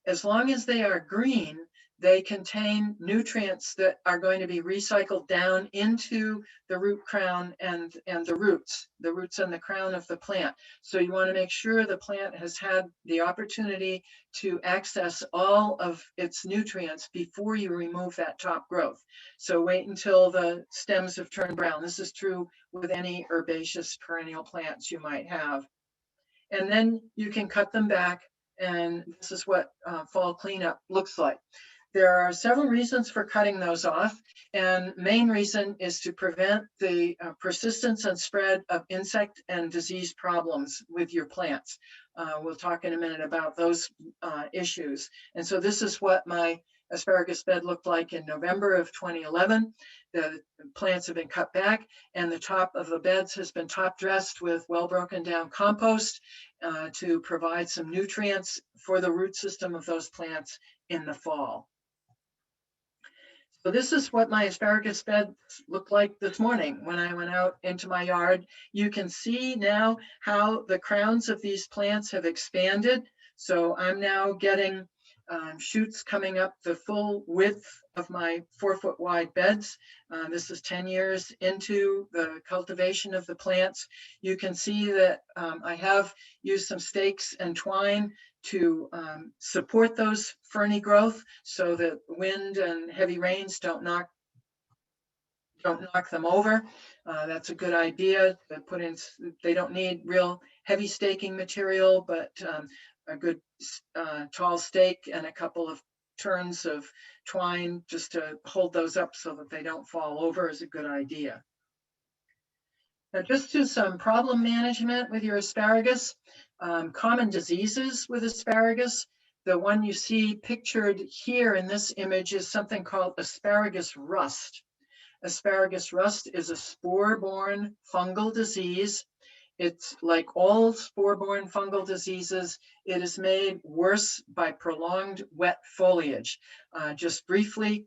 As long as they are green, they contain nutrients that are going to be recycled down into the root crown and the roots and the crown of the plant. So you want to make sure the plant has had the opportunity to access all of its nutrients before you remove that top growth. So wait until the stems have turned brown. This is true with any herbaceous perennial plants you might have. And then you can cut them back, and this is what fall cleanup looks like. There are several reasons for cutting those off, and main reason is to prevent the persistence and spread of insect and disease problems with your plants. We'll talk in a minute about those issues. And so this is what my asparagus bed looked like in November of 2011. The plants have been cut back, and the top of the beds has been top dressed with well broken down compost to provide some nutrients for the root system of those plants in the fall. So this is what my asparagus bed looked like this morning when I went out into my yard. You can see now how the crowns of these plants have expanded. So I'm now getting shoots coming up the full width of my 4-foot wide beds. This is 10 years into the cultivation of the plants. You can see that I have used some stakes and twine to support those ferny growth so that wind and heavy rains don't knock them over. That's a good idea to put in. They don't need real heavy staking material, but a good tall stake and a couple of turns of twine just to hold those up so that they don't fall over is a good idea. Now, just to some problem management with your asparagus, common diseases with asparagus. The one you see pictured here in this image is something called asparagus rust. Asparagus rust is a spore-borne fungal disease. It's like all spore-borne fungal diseases, it is made worse by prolonged wet foliage. Just briefly,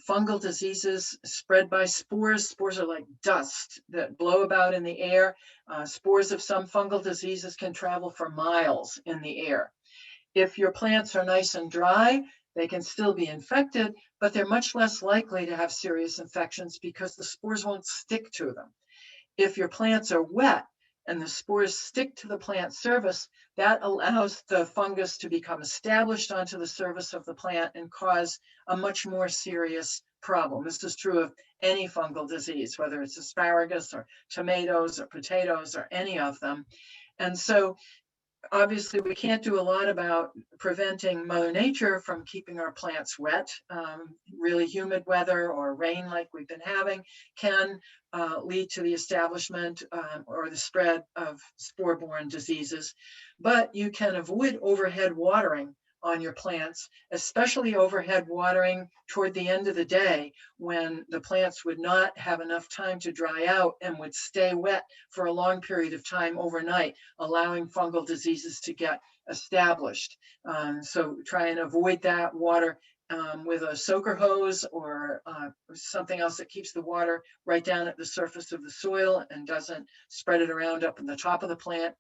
fungal diseases spread by spores. Spores are like dust that blow about in the air. Spores of some fungal diseases can travel for miles in the air. If your plants are nice and dry, they can still be infected, but they're much less likely to have serious infections because the spores won't stick to them. If your plants are wet, and the spores stick to the plant surface, that allows the fungus to become established onto the surface of the plant and cause a much more serious problem. This is true of any fungal disease, whether it's asparagus or tomatoes or potatoes or any of them. And so obviously we can't do a lot about preventing Mother Nature from keeping our plants wet. Really humid weather or rain like we've been having can lead to the establishment or the spread of spore-borne diseases. But you can avoid overhead watering on your plants, especially overhead watering toward the end of the day when the plants would not have enough time to dry out and would stay wet for a long period of time overnight, allowing fungal diseases to get established. So try and avoid that water with a soaker hose or something else that keeps the water right down at the surface of the soil and doesn't spread it around up in the top of the plant.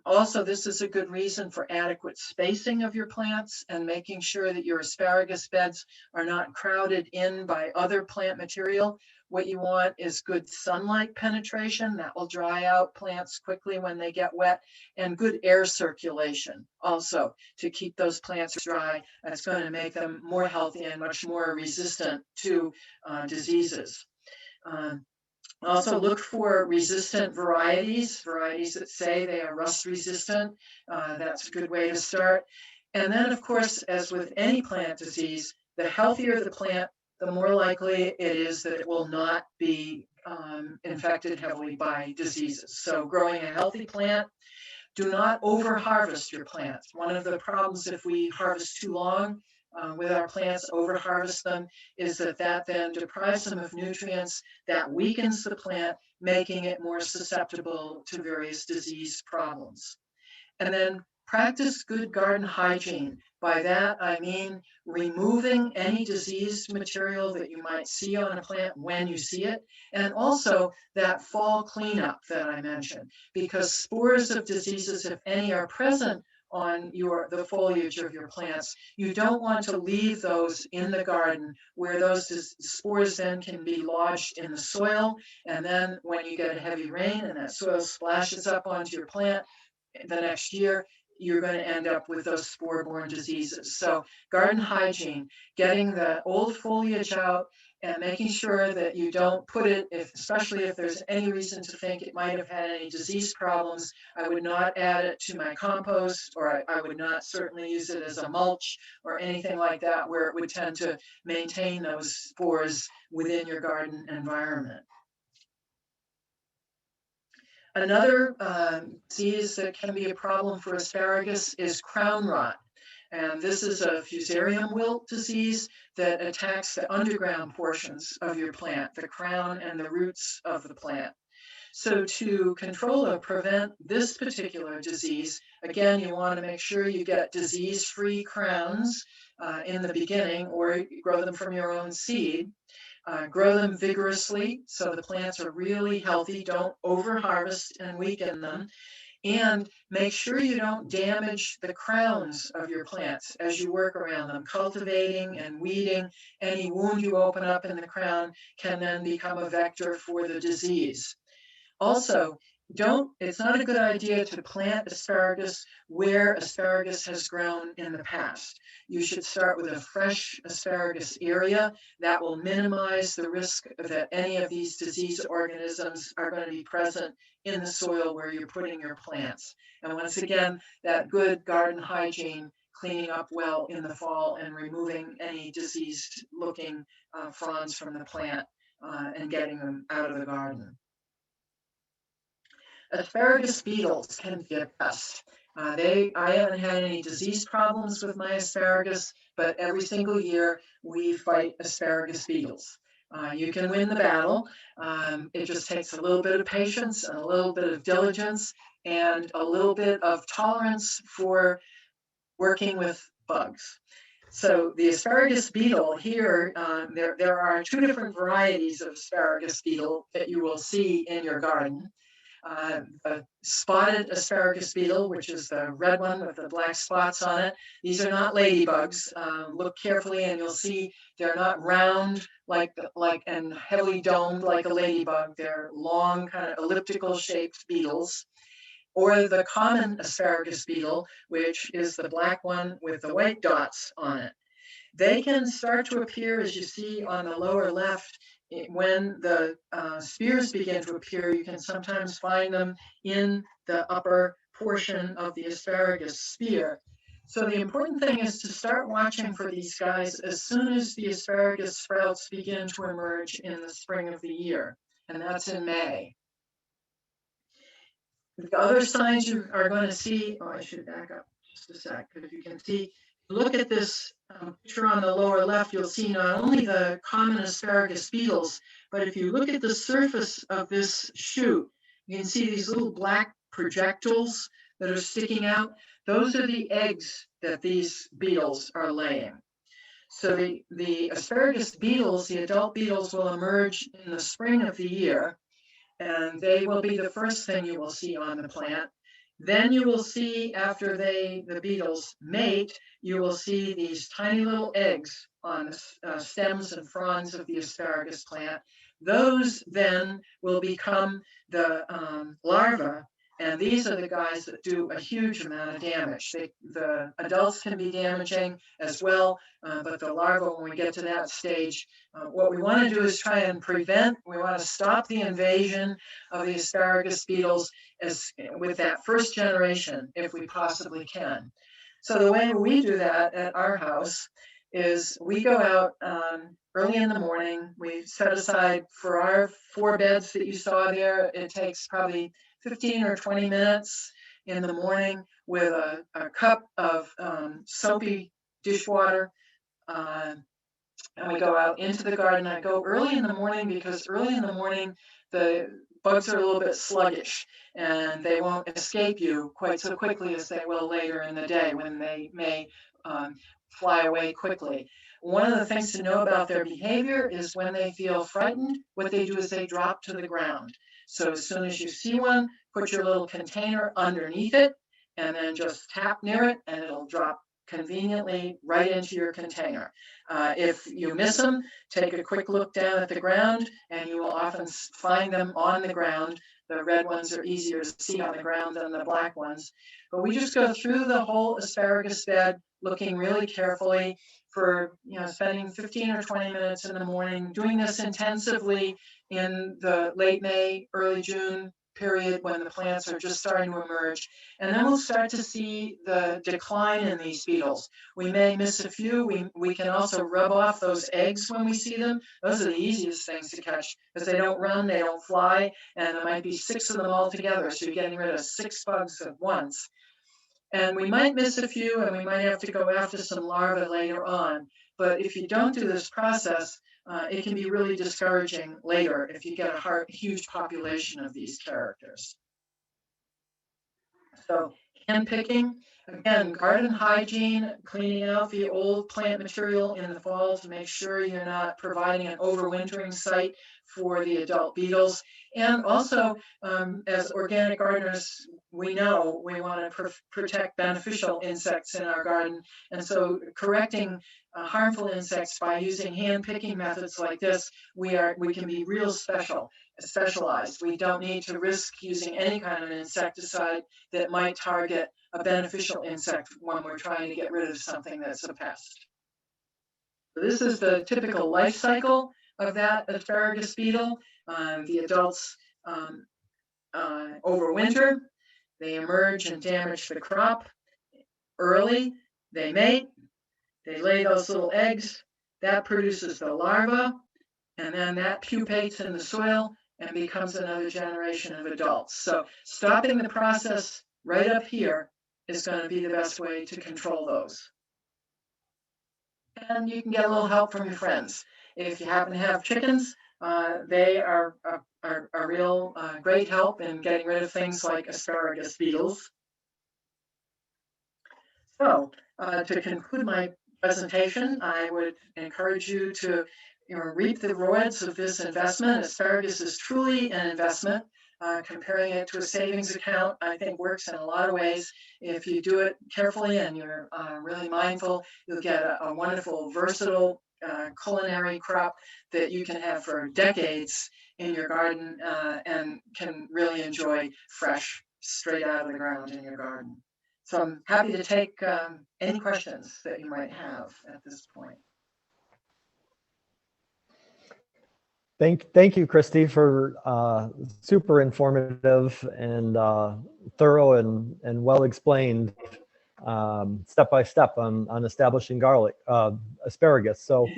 Also, this is a good reason for adequate spacing of your plants and making sure that your asparagus beds are not crowded in by other plant material. What you want is good sunlight penetration that will dry out plants quickly when they get wet, and good air circulation also to keep those plants dry. That's going to make them more healthy and much more resistant to diseases. Also look for resistant varieties that say they are rust resistant. That's a good way to start. And then, of course, as with any plant disease, the healthier the plant, the more likely it is that it will not be infected heavily by diseases. So growing a healthy plant, do not over harvest your plants. One of the problems if we harvest too long with our plants, over harvest them, is that then deprives them of nutrients, that weakens the plant, making it more susceptible to various disease problems. And then practice good garden hygiene. By that, I mean removing any diseased material that you might see on a plant when you see it, and also that fall cleanup that I mentioned, because spores of diseases, if any, are present on the foliage of your plants. You don't want to leave those in the garden where those spores then can be lodged in the soil, and then when you get a heavy rain and that soil splashes up onto your plant the next year, you're going to end up with those spore-borne diseases. So garden hygiene, getting the old foliage out and making sure that you don't put it, especially if there's any reason to think it might have had any disease problems. I would not add it to my compost, or I would not certainly use it as a mulch or anything like that, where it would tend to maintain those spores within your garden environment. Another disease that can be a problem for asparagus is crown rot. And this is a fusarium wilt disease that attacks the underground portions of your plant, the crown and the roots of the plant. So to control or prevent this particular disease, again, you want to make sure you get disease-free crowns in the beginning, or grow them from your own seed. Grow them vigorously so the plants are really healthy. Don't over-harvest and weaken them. And make sure you don't damage the crowns of your plants as you work around them. Cultivating and weeding, any wound you open up in the crown can then become a vector for the disease. Also, it's not a good idea to plant asparagus where asparagus has grown in the past. You should start with a fresh asparagus area. That will minimize the risk that any of these disease organisms are going to be present in the soil where you're putting your plants. And once again, that good garden hygiene, cleaning up well in the fall and removing any diseased looking fronds from the plant and getting them out of the garden. Asparagus beetles can be a pest. I haven't had any disease problems with my asparagus, but every single year we fight asparagus beetles. You can win the battle. It just takes a little bit of patience and a little bit of diligence and a little bit of tolerance for working with bugs. So the asparagus beetle here, there are two different varieties of asparagus beetle that you will see in your garden. A spotted asparagus beetle, which is the red one with the black spots on it. These are not ladybugs. Look carefully and you'll see they're not round and heavily domed like a ladybug. They're long, kind of elliptical shaped beetles. Or the common asparagus beetle, which is the black one with the white dots on it. They can start to appear, as you see on the lower left, when the spears begin to appear. You can sometimes find them in the upper portion of the asparagus spear. So the important thing is to start watching for these guys as soon as the asparagus sprouts begin to emerge in the spring of the year, and that's in May. The other signs you are going to see, I should back up just a sec, because you can see, look at this picture on the lower left, you'll see not only the common asparagus beetles, but if you look at the surface of this shoot, you can see these little black projectiles that are sticking out. Those are the eggs that these beetles are laying. So the asparagus beetles, the adult beetles, will emerge in the spring of the year, and they will be the first thing you will see on the plant. Then you will see, after the beetles mate, you will see these tiny little eggs on the stems and fronds of the asparagus plant. Those then will become the larvae, and these are the guys that do a huge amount of damage. The adults can be damaging as well, but the larvae, when we get to that stage, what we want to do is try and prevent, we want to stop the invasion of the asparagus beetles with that first generation, if we possibly can. So the way we do that at our house is we go out early in the morning. We set aside for our 4 beds that you saw there. It takes probably 15 or 20 minutes in the morning with a cup of soapy dishwater. and we go out into the garden. I go early in the morning because early in the morning, the bugs are a little bit sluggish and they won't escape you quite so quickly as they will later in the day when they may fly away quickly. One of the things to know about their behavior is when they feel frightened, what they do is they drop to the ground. So as soon as you see one, put your little container underneath it and then just tap near it and it'll drop conveniently right into your container. If you miss them, take a quick look down at the ground and you will often find them on the ground. The red ones are easier to see on the ground than the black ones. But we just go through the whole asparagus bed, looking really carefully for, spending 15 or 20 minutes in the morning, doing this intensively in the late May, early June period when the plants are just starting to emerge. And then we'll start to see the decline in these beetles. We may miss a few. We can also rub off those eggs when we see them. Those are the easiest things to catch because they don't run, they don't fly, and there might be 6 of them all together. So you're getting rid of 6 bugs at once. And we might miss a few and we might have to go after some larvae later on. But if you don't do this process, it can be really discouraging later if you get a huge population of these characters. So hand picking, again, garden hygiene, cleaning out the old plant material in the fall to make sure you're not providing an overwintering site for the adult beetles. And also, as organic gardeners, we know we want to protect beneficial insects in our garden. And so correcting harmful insects by using hand picking methods like this, we can be real specialized. We don't need to risk using any kind of an insecticide that might target a beneficial insect when we're trying to get rid of something that's a pest. So this is the typical life cycle of that asparagus beetle. The adults overwinter, they emerge and damage the crop early, they mate, they lay those little eggs, that produces the larva, and then that pupates in the soil and becomes another generation of adults. So stopping the process right up here is going to be the best way to control those. And you can get a little help from your friends. If you happen to have chickens, they are a real great help in getting rid of things like asparagus beetles. So to conclude my presentation, I would encourage you to reap the rewards of this investment. Asparagus is truly an investment. Comparing it to a savings account, I think works in a lot of ways. If you do it carefully and you're really mindful, you'll get a wonderful, versatile culinary crop that you can have for decades in your garden and can really enjoy fresh, straight out of the ground in your garden. So I'm happy to take any questions that you might have at this point. Thank you, Christie, for super informative and thorough and well explained step by step on establishing asparagus. So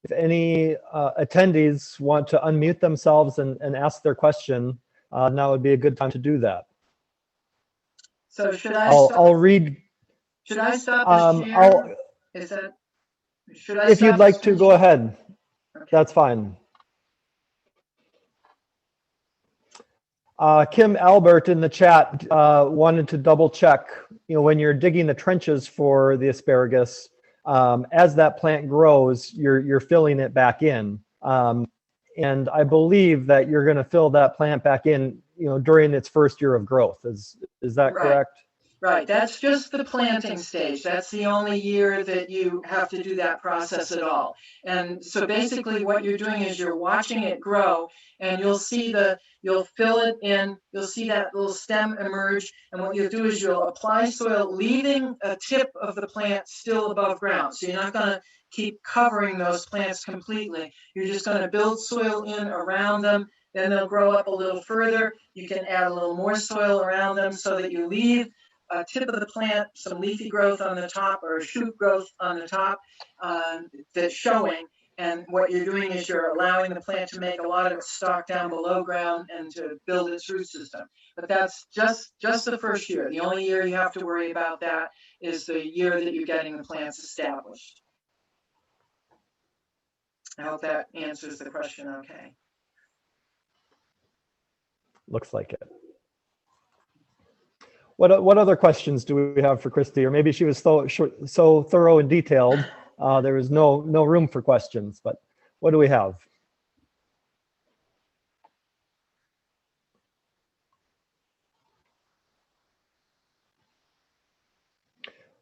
if any attendees want to unmute themselves and ask their question, now would be a good time to do that. So should I? I'll read. Should I stop the share? Is that? Should I? If you'd like to, go ahead. Okay. That's fine. Kim Albert in the chat wanted to double check, when you're digging the trenches for the asparagus, as that plant grows, you're filling it back in. And I believe that you're going to fill that plant back in, during its first year of growth. Is that correct? Right. That's just the planting stage. That's the only year that you have to do that process at all. And so basically what you're doing is you're watching it grow, and you'll fill it in, you'll see that little stem emerge, and what you'll do is you'll apply soil, leaving a tip of the plant still above ground. So you're not going to keep covering those plants completely. You're just going to build soil in around them. Then they'll grow up a little further. You can add a little more soil around them so that you leave a tip of the plant, some leafy growth on the top or shoot growth on the top that's showing. And what you're doing is you're allowing the plant to make a lot of its stalk down below ground and to build its root system. But that's just the first year. The only year you have to worry about that is the year that you're getting the plants established. I hope that answers the question okay. Looks like it. What other questions do we have for Christie? Or maybe she was so thorough and detailed, there was no room for questions, but what do we have?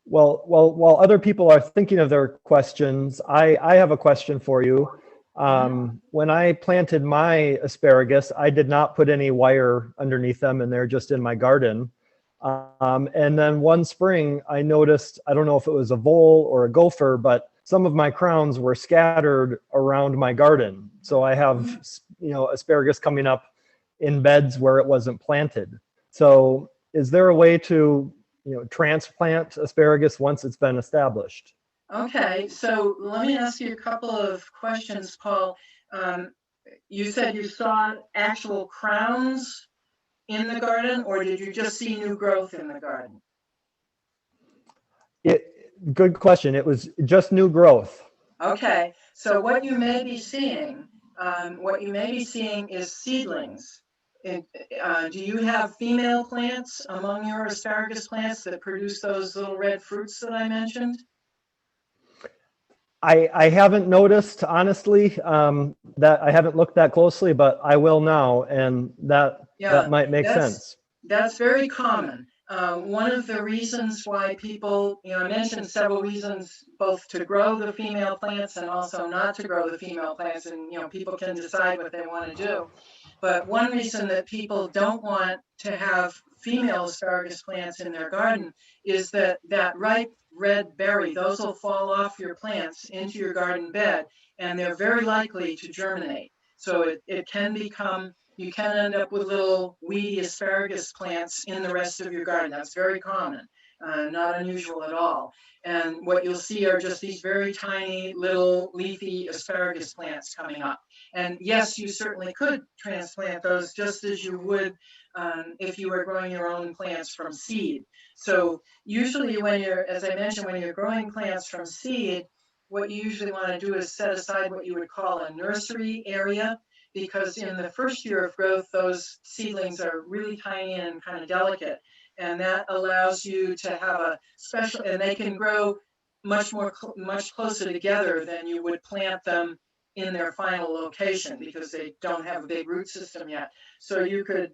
Well, while other people are thinking of their questions, I have a question for you. When I planted my asparagus, I did not put any wire underneath them, and they're just in my garden. And then one spring I noticed, I don't know if it was a vole or a gopher, but some of my crowns were scattered around my garden. So I have, asparagus coming up in beds where it wasn't planted. So is there a way to, transplant asparagus once it's been established? Okay, so let me ask you a couple of questions, Paul. You said you saw actual crowns in the garden, or did you just see new growth in the garden? Good question. It was just new growth. Okay, so what you may be seeing is seedlings. Do you have female plants among your asparagus plants that produce those little red fruits that I mentioned? I haven't noticed, honestly, that I haven't looked that closely, but I will now, and that might make sense. That's very common. One of the reasons why people, I mentioned several reasons both to grow the female plants and also not to grow the female plants, and people can decide what they want to do. But one reason that people don't want to have female asparagus plants in their garden is that ripe red berry, those will fall off your plants into your garden bed, and they're very likely to germinate. So it can become, you can end up with little weedy asparagus plants in the rest of your garden. That's very common, not unusual at all. And what you'll see are just these very tiny little leafy asparagus plants coming up. And yes, you certainly could transplant those just as you would if you were growing your own plants from seed. So usually as I mentioned, when you're growing plants from seed, what you usually want to do is set aside what you would call a nursery area, because in the first year of growth, those seedlings are really tiny and kind of delicate. And that allows you to have a special, and they can grow much closer together than you would plant them in their final location, because they don't have a big root system yet. So you could,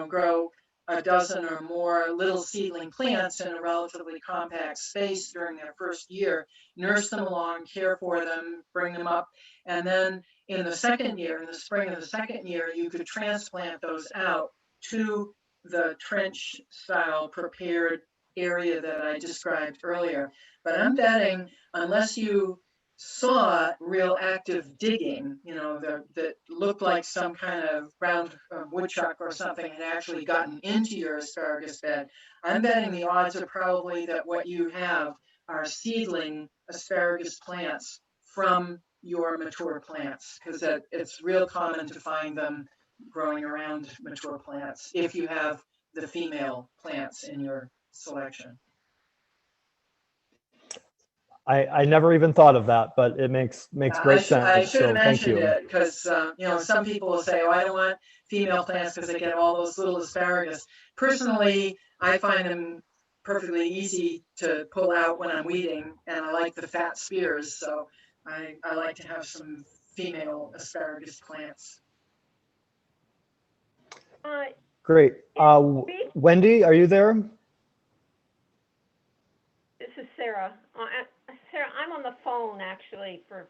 grow a dozen or more little seedling plants in a relatively compact space during their first year, nurse them along, care for them, bring them up. And then in the second year, in the spring of the second year, you could transplant those out to the trench style prepared area that I described earlier. But I'm betting, unless you saw real active digging, that looked like some kind of ground woodchuck or something had actually gotten into your asparagus bed, I'm betting the odds are probably that what you have are seedling asparagus plants from your mature plants, because it's real common to find them growing around mature plants if you have the female plants in your selection. I never even thought of that, but it makes great sense. I should have mentioned it because some people will say, "Oh, I don't want female plants because they get all those little asparagus." Personally, I find them perfectly easy to pull out when I'm weeding, and I like the fat spears, so I like to have some female asparagus plants. Great. Wendy, are you there? This is Sarah. Sarah, I'm on the phone actually for,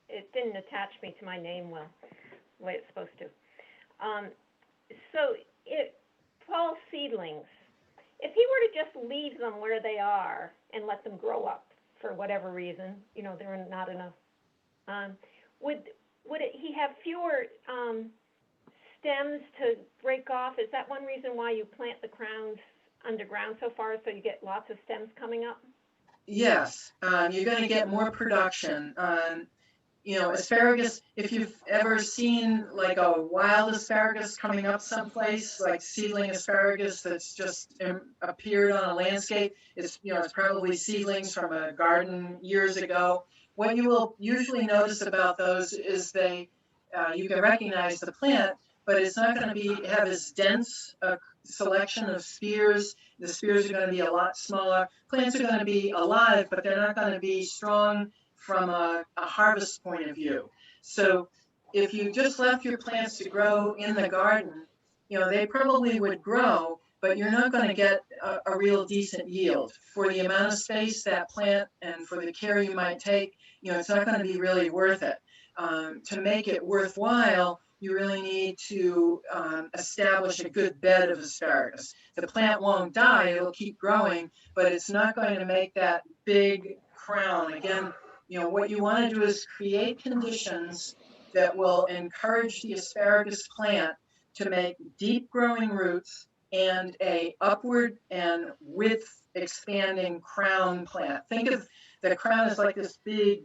it didn't attach me to my name well, the way it's supposed to. Fall seedlings, if he were to just leave them where they are and let them grow up for whatever reason, there are not enough, would he have fewer stems to break off? Is that one reason why you plant the crowns underground so far, so you get lots of stems coming up? Yes, you're going to get more production. Asparagus, if you've ever seen like a wild asparagus coming up someplace, like seedling asparagus that's just appeared on a landscape, it's probably seedlings from a garden years ago. what you will usually notice about those is you can recognize the plant, but it's not going to have as dense a selection of spears. The spears are going to be a lot smaller. Plants are going to be alive, but they're not going to be strong from a harvest point of view. So if you just left your plants to grow in the garden, they probably would grow, but you're not going to get a real decent yield for the amount of space that plant and for the care you might take. It's not going to be really worth it. To make it worthwhile, you really need to establish a good bed of asparagus. The plant won't die, it'll keep growing, but it's not going to make that big crown. Again, what you want to do is create conditions that will encourage the asparagus plant to make deep growing roots and a upward and width expanding crown plant. Think of the crown as like this big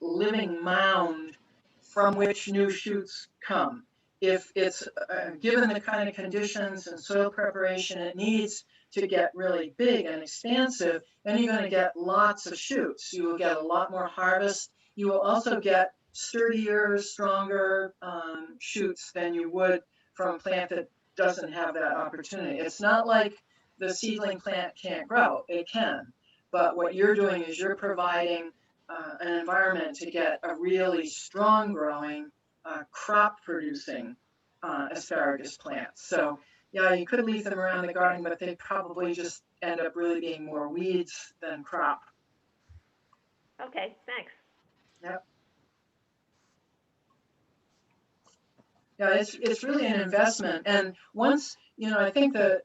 living mound from which new shoots come. If it's given the kind of conditions and soil preparation it needs to get really big and expansive, then you're going to get lots of shoots. You will get a lot more harvest. You will also get sturdier, stronger shoots than you would from a plant that doesn't have that opportunity. It's not like the seedling plant can't grow. It can. But what you're doing is you're providing an environment to get a really strong growing, crop producing asparagus plants. So yeah, you could leave them around the garden, but they probably just end up really being more weeds than crop. Okay, thanks. Yep. Yeah, it's really an investment. And once, I think the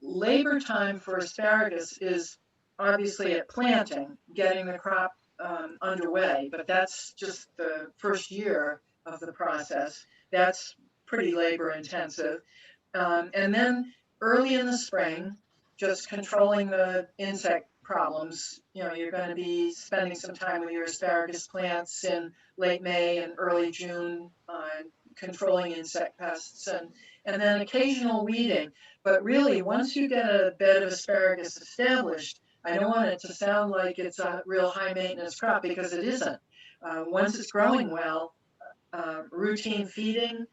labor time for asparagus is obviously at planting, getting the crop underway, but that's just the first year of the process. That's pretty labor intensive. And then early in the spring, just controlling the insect problems. You're going to be spending some time with your asparagus plants in late May and early June, controlling insect pests, and then occasional weeding. But really, once you get a bed of asparagus established, I don't want it to sound like it's a real high maintenance crop, because it isn't. Once it's growing well, routine feeding,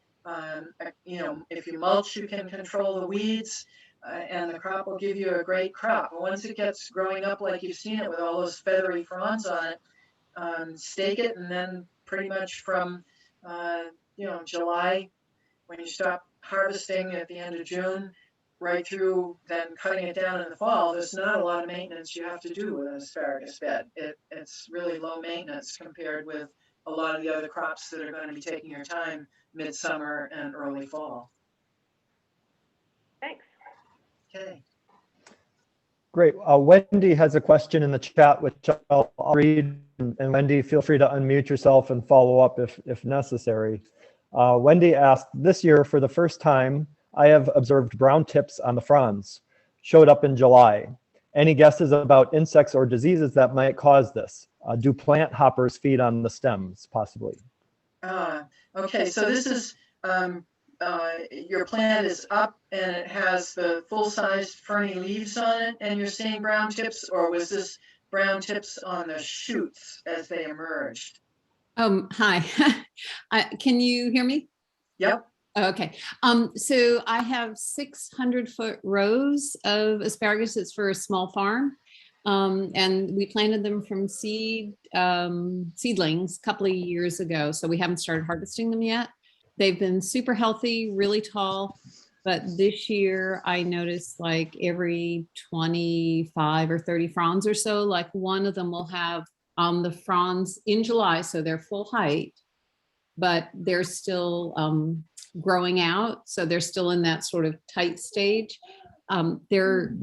if you mulch, you can control the weeds, and the crop will give you a great crop. But once it gets growing up like you've seen it with all those feathery fronds on it, stake it, and then pretty much from July, when you stop harvesting at the end of June, right through then cutting it down in the fall, there's not a lot of maintenance you have to do with an asparagus bed. It's really low maintenance compared with a lot of the other crops that are going to be taking your time midsummer and early fall. Thanks. Okay. Great. Wendy has a question in the chat, which I'll read. And Wendy, feel free to unmute yourself and follow up if necessary. Wendy asked, this year, for the first time, I have observed brown tips on the fronds. Showed up in July. Any guesses about insects or diseases that might cause this? Do plant hoppers feed on the stems, possibly? Okay, so this is, your plant is up and it has the full-sized ferny leaves on it, and you're seeing brown tips, or was this brown tips on the shoots as they emerged? Hi. Can you hear me? Yep. Okay. So I have 600-foot rows of asparagus. It's for a small farm. And we planted them from seedlings a couple of years ago. So we haven't started harvesting them yet. They've been super healthy, really tall. But this year I noticed like every 25 or 30 fronds or so, like one of them will have the fronds in July. So they're full height, but they're still growing out. So they're still in that sort of tight stage. They're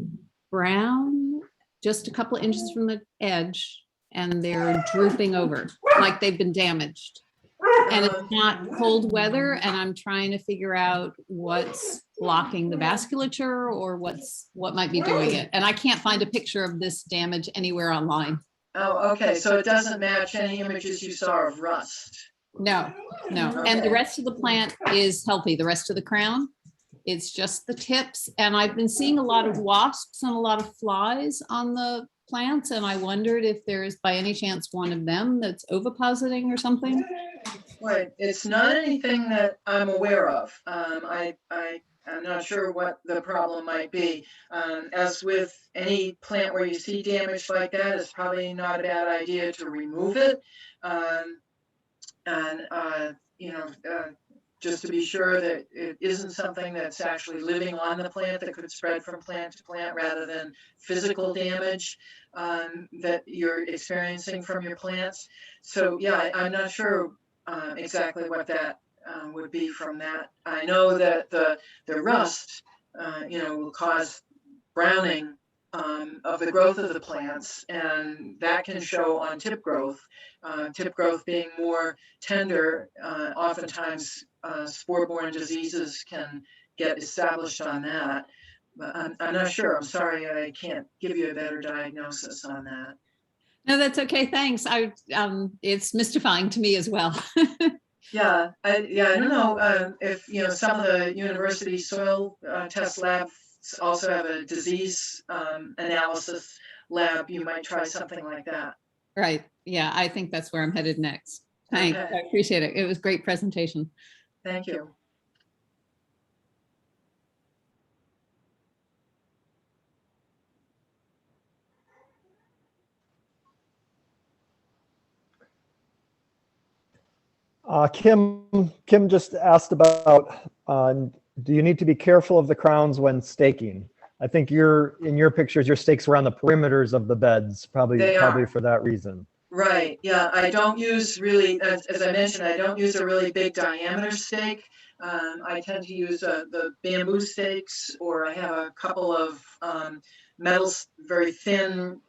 brown, just a couple of inches from the edge, and they're drooping over like they've been damaged. And it's not cold weather, and I'm trying to figure out what's blocking the vasculature or what might be doing it. And I can't find a picture of this damage anywhere online. Oh, okay. So it doesn't match any images you saw of rust. No. And the rest of the plant is healthy. The rest of the crown, it's just the tips. And I've been seeing a lot of wasps and a lot of flies on the plants, and I wondered if there's by any chance one of them that's ovipositing or something. Right, it's not anything that I'm aware of. I'm not sure what the problem might be. As with any plant where you see damage like that, it's probably not a bad idea to remove it. Just to be sure that it isn't something that's actually living on the plant that could spread from plant to plant rather than physical damage that you're experiencing from your plants. So yeah, I'm not sure exactly what that would be from that. I know that the rust, will cause browning of the growth of the plants, and that can show on tip growth. Tip growth being more tender, oftentimes spore-borne diseases can get established on that. But I'm not sure. I'm sorry, I can't give you a better diagnosis on that. No, that's okay. Thanks. It's mystifying to me as well. Yeah, I don't know if some of the university soil test labs also have a disease analysis lab. You might try something like that. Right. Yeah, I think that's where I'm headed next. Thanks. Okay. I appreciate it. It was a great presentation. Thank you. Kim just asked about, do you need to be careful of the crowns when staking? I think in your pictures, your stakes were on the perimeters of the beds, probably for that reason. Right. Yeah. I don't use really, as I mentioned, I don't use a really big diameter stake. I tend to use the bamboo stakes, or I have a couple of metal, very thin,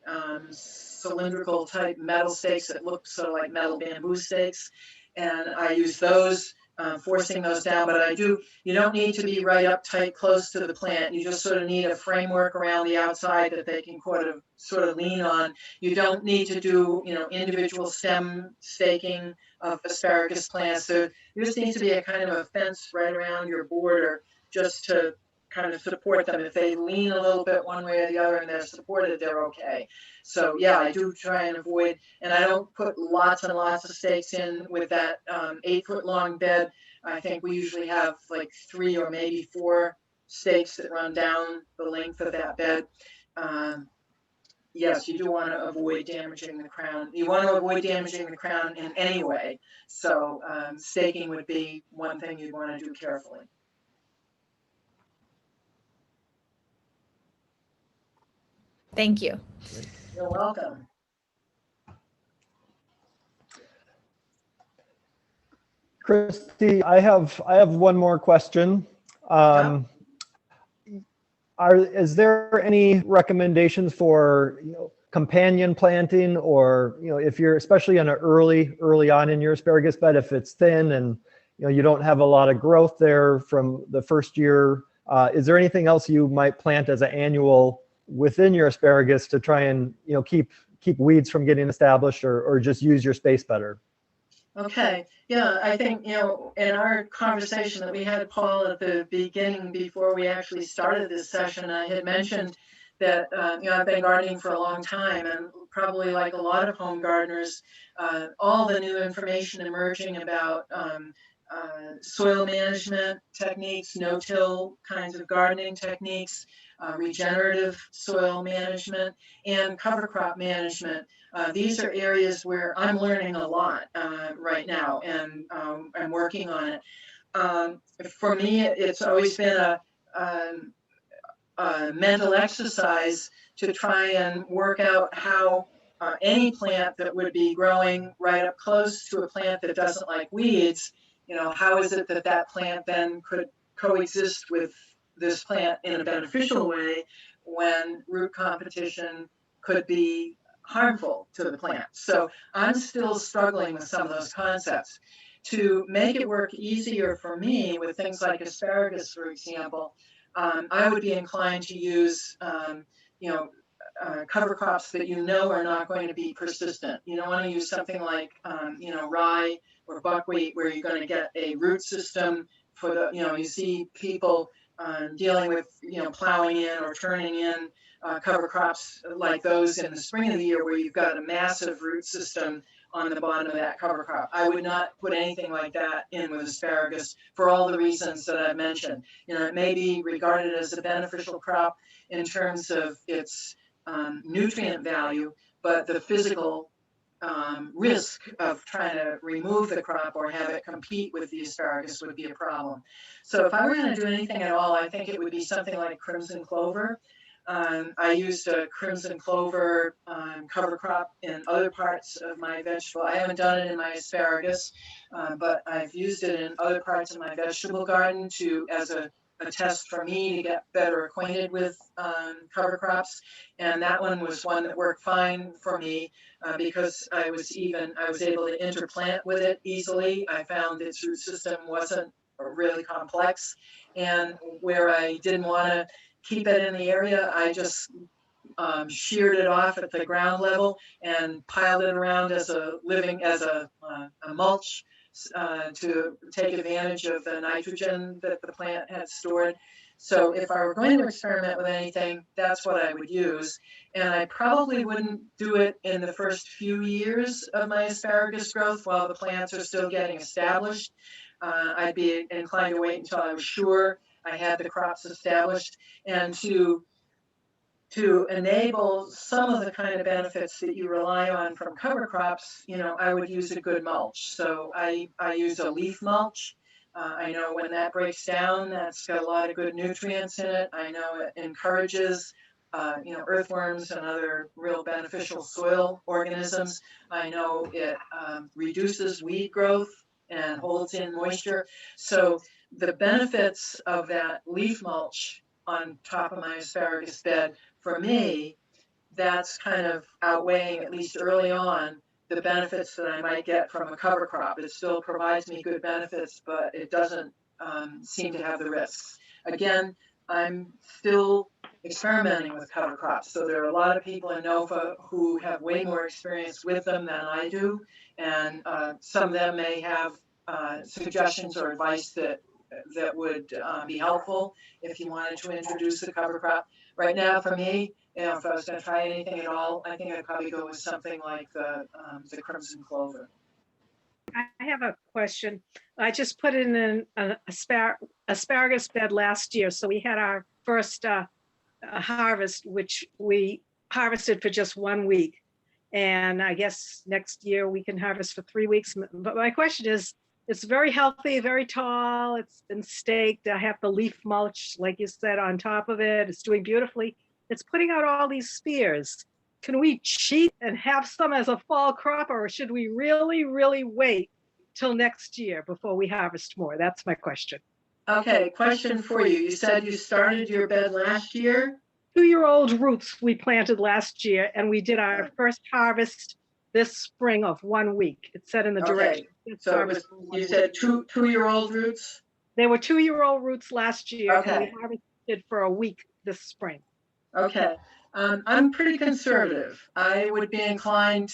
cylindrical type metal stakes that look sort of like metal bamboo stakes. And I use those, forcing those down, but you don't need to be right up tight close to the plant. You just sort of need a framework around the outside that they can sort of lean on. You don't need to do, individual stem staking of asparagus plants. So there just needs to be a kind of a fence right around your border just to kind of support them. If they lean a little bit one way or the other and they're supported, they're okay. So yeah, I do try and avoid, and I don't put lots and lots of stakes in with that 8-foot long bed. I think we usually have like 3 or maybe 4 stakes that run down the length of that bed. Yes, you do want to avoid damaging the crown. You want to avoid damaging the crown in any way. So staking would be one thing you'd want to do carefully. Thank you. You're welcome. Christie, I have one more question. Is there any recommendations for companion planting, or if you're especially in an early on in your asparagus bed, if it's thin and you don't have a lot of growth there from the first year, is there anything else you might plant as an annual within your asparagus to try and keep weeds from getting established, or just use your space better? Okay. Yeah, I think, in our conversation that we had, Paul, at the beginning, before we actually started this session, I had mentioned that, I've been gardening for a long time, and probably like a lot of home gardeners, all the new information emerging about soil management techniques, no-till kinds of gardening techniques, regenerative soil management, and cover crop management. These are areas where I'm learning a lot right now, and I'm working on it. For me, it's always been a mental exercise to try and work out how any plant that would be growing right up close to a plant that doesn't like weeds, how is it that plant then could coexist with this plant in a beneficial way when root competition could be harmful to the plant. So I'm still struggling with some of those concepts. To make it work easier for me with things like asparagus, for example, I would be inclined to use cover crops that are not going to be persistent. You don't want to use something like rye or buckwheat, where you're going to get a root system for the, you see people dealing with, plowing in or turning in cover crops like those in the spring of the year where you've got a massive root system on the bottom of that cover crop. I would not put anything like that in with asparagus for all the reasons that I've mentioned. It may be regarded as a beneficial crop in terms of its nutrient value, but the physical risk of trying to remove the crop or have it compete with the asparagus would be a problem. So if I were going to do anything at all, I think it would be something like crimson clover. I used a crimson clover cover crop in other parts of my vegetable. I haven't done it in my asparagus, but I've used it in other parts of my vegetable garden as a test for me to get better acquainted with cover crops. And that one was one that worked fine for me because I was able to interplant with it easily. I found its root system wasn't really complex. And where I didn't want to keep it in the area, I just sheared it off at the ground level and piled it around as a mulch to take advantage of the nitrogen that the plant had stored. So if I were going to experiment with anything, that's what I would use. And I probably wouldn't do it in the first few years of my asparagus growth while the plants are still getting established. I'd be inclined to wait until I was sure I had the crops established, and to enable some of the kind of benefits that you rely on from cover crops, I would use a good mulch. So I use a leaf mulch. I know when that breaks down, that's got a lot of good nutrients in it. I know it encourages, earthworms and other real beneficial soil organisms. I know it reduces weed growth and holds in moisture. So the benefits of that leaf mulch on top of my asparagus bed, for me, that's kind of outweighing, at least early on, the benefits that I might get from a cover crop. It still provides me good benefits, but it doesn't seem to have the risks. Again, I'm still experimenting with cover crops. So there are a lot of people in NOFA who have way more experience with them than I do. And some of them may have suggestions or advice that would be helpful if you wanted to introduce the cover crop. Right now, for me, if I was going to try anything at all, I think I'd probably go with something like the crimson clover. I have a question. I just put in an asparagus bed last year. So we had our first harvest, which we harvested for just 1 week. And I guess next year we can harvest for 3 weeks. But my question is, it's very healthy, very tall. It's been staked. I have the leaf mulch, like you said, on top of it. It's doing beautifully. It's putting out all these spears. Can we cheat and have some as a fall crop, or should we really, really wait till next year before we harvest more? That's my question. Okay, question for you. You said you started your bed last year? 2-year-old roots we planted last year, and we did our first harvest this spring of 1 week. It said in the direction. So you said two-year-old roots? They were 2-year-old roots last year, Okay. and we harvested for a week this spring. Okay. I'm pretty conservative. I would be inclined,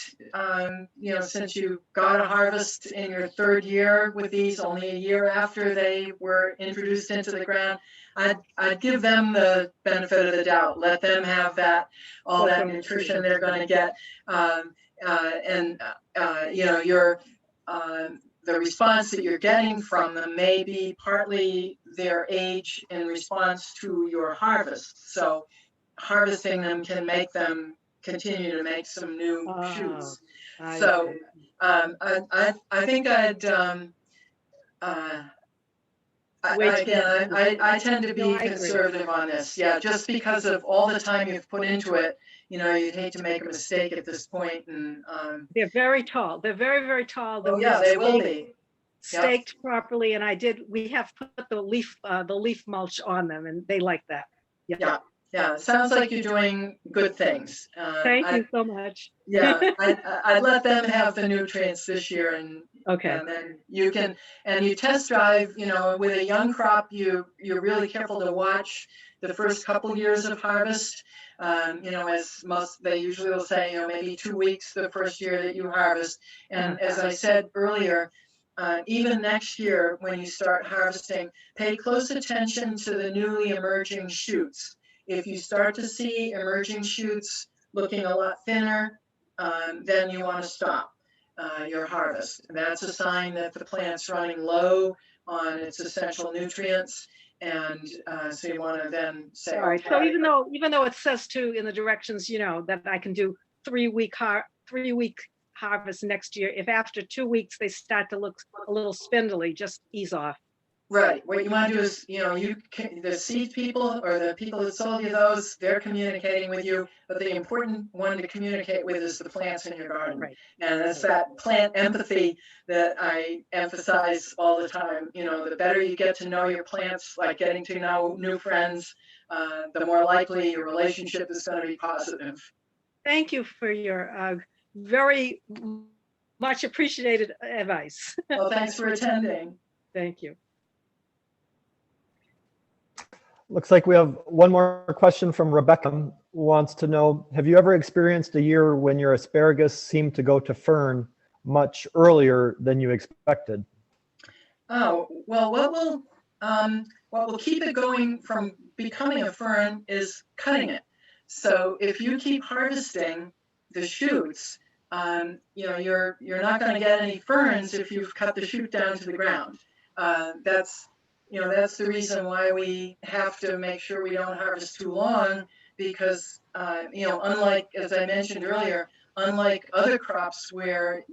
since you got a harvest in your 3rd year with these, only a year after they were introduced into the ground, I'd give them the benefit of the doubt. Let them have all that nutrition they're going to get. The response that you're getting from them may be partly their age in response to your harvest. So harvesting them can make them continue to make some new shoots. So I think I tend to be conservative on this. Yeah, just because of all the time you've put into it, you'd hate to make a mistake at this point. And they're very tall. They're very, very tall. They will be staked properly. And we have put the leaf mulch on them, and they like that. Yeah, it sounds like you're doing good things. Thank you so much. Yeah, I'd let them have the nutrients this year, and then you can, and you test drive. With a young crop, you're really careful to watch the first couple years of harvest. As they usually will say, maybe 2 weeks the first year that you harvest. And as I said earlier, even next year when you start harvesting, pay close attention to the newly emerging shoots. If you start to see emerging shoots looking a lot thinner, then you want to stop your harvest. And that's a sign that the plant's running low on its essential nutrients. And so you want to then say, All right. okay. So even though it says to in the directions, that I can do 3-week harvest next year, if after 2 weeks they start to look a little spindly, just ease off. Right. What you want to do is, the seed people or the people that sold you those, they're communicating with you, but the important one to communicate with is the plants in your garden. Right. And it's that plant empathy that I emphasize all the time. The better you get to know your plants, like getting to know new friends, the more likely your relationship is going to be positive. Thank you for your very much appreciated advice. Well, thanks for attending. Thank you. Looks like we have one more question from Rebecca, who wants to know, have you ever experienced a year when your asparagus seemed to go to fern much earlier than you expected? Oh, well, what will keep it going from becoming a fern is cutting it. So if you keep harvesting the shoots, you're not going to get any ferns if you've cut the shoot down to the ground. That's the reason why we have to make sure we don't harvest too long, because, unlike, as I mentioned earlier, unlike other crops where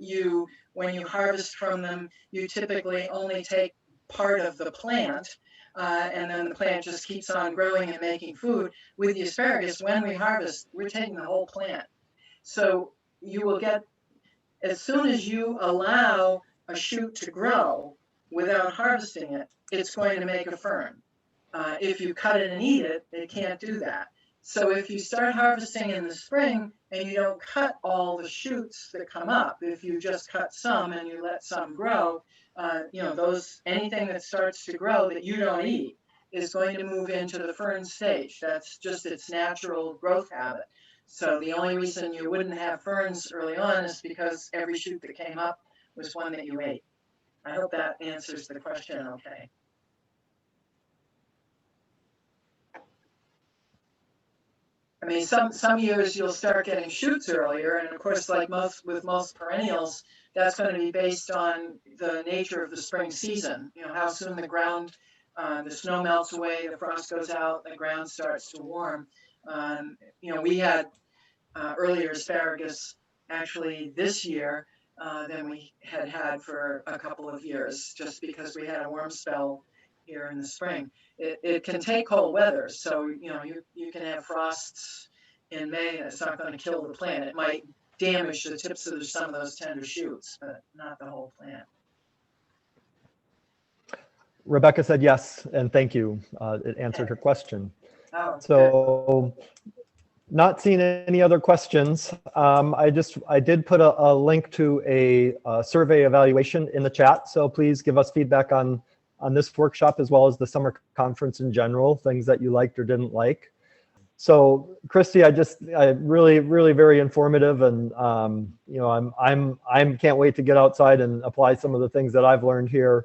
when you harvest from them, you typically only take part of the plant, and then the plant just keeps on growing and making food. With the asparagus, when we harvest, we're taking the whole plant. So you will get, as soon as you allow a shoot to grow without harvesting it, it's going to make a fern. If you cut it and eat it, it can't do that. So if you start harvesting in the spring and you don't cut all the shoots that come up, if you just cut some and you let some grow, anything that starts to grow that you don't eat is going to move into the fern stage. That's just its natural growth habit. So the only reason you wouldn't have ferns early on is because every shoot that came up was one that you ate. I hope that answers the question okay. I mean, some years you'll start getting shoots earlier, and of course, like with most perennials, that's going to be based on the nature of the spring season. How soon the ground, the snow melts away, the frost goes out, the ground starts to warm. We had earlier asparagus actually this year than we had for a couple of years, just because we had a warm spell here in the spring. It can take cold weather, so you can have frosts in May, and it's not going to kill the plant. It might damage the tips of some of those tender shoots, but not the whole plant. Rebecca said yes, and thank you. It answered her question. Oh, so not seeing any other questions. I did put a link to a survey evaluation in the chat. So please give us feedback on this workshop, as well as the summer conference in general, things that you liked or didn't like. So Christie, I really very informative, and I'm can't wait to get outside and apply some of the things that I've learned here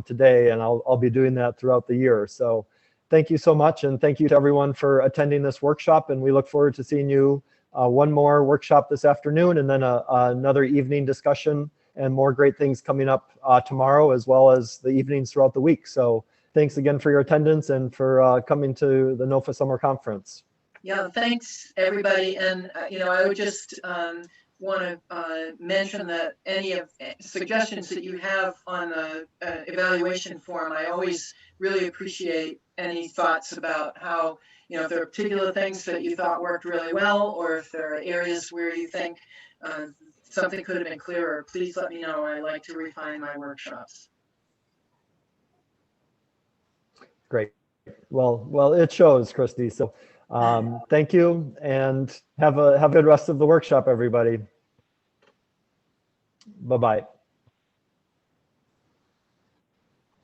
today, and I'll be doing that throughout the year. So thank you so much, and thank you to everyone for attending this workshop, and we look forward to seeing you one more workshop this afternoon, and then another evening discussion, and more great things coming up tomorrow, as well as the evenings throughout the week. So thanks again for your attendance and for coming to the NOFA Summer Conference. Yeah, thanks everybody. And I would just want to mention that any suggestions that you have on the evaluation form, I always really appreciate any thoughts about how, if there are particular things that you thought worked really well, or if there are areas where you think something could have been clearer, please let me know. I like to refine my workshops. Great. Well, it shows, Christie. So thank you, and have a good rest of the workshop, everybody. Bye-bye.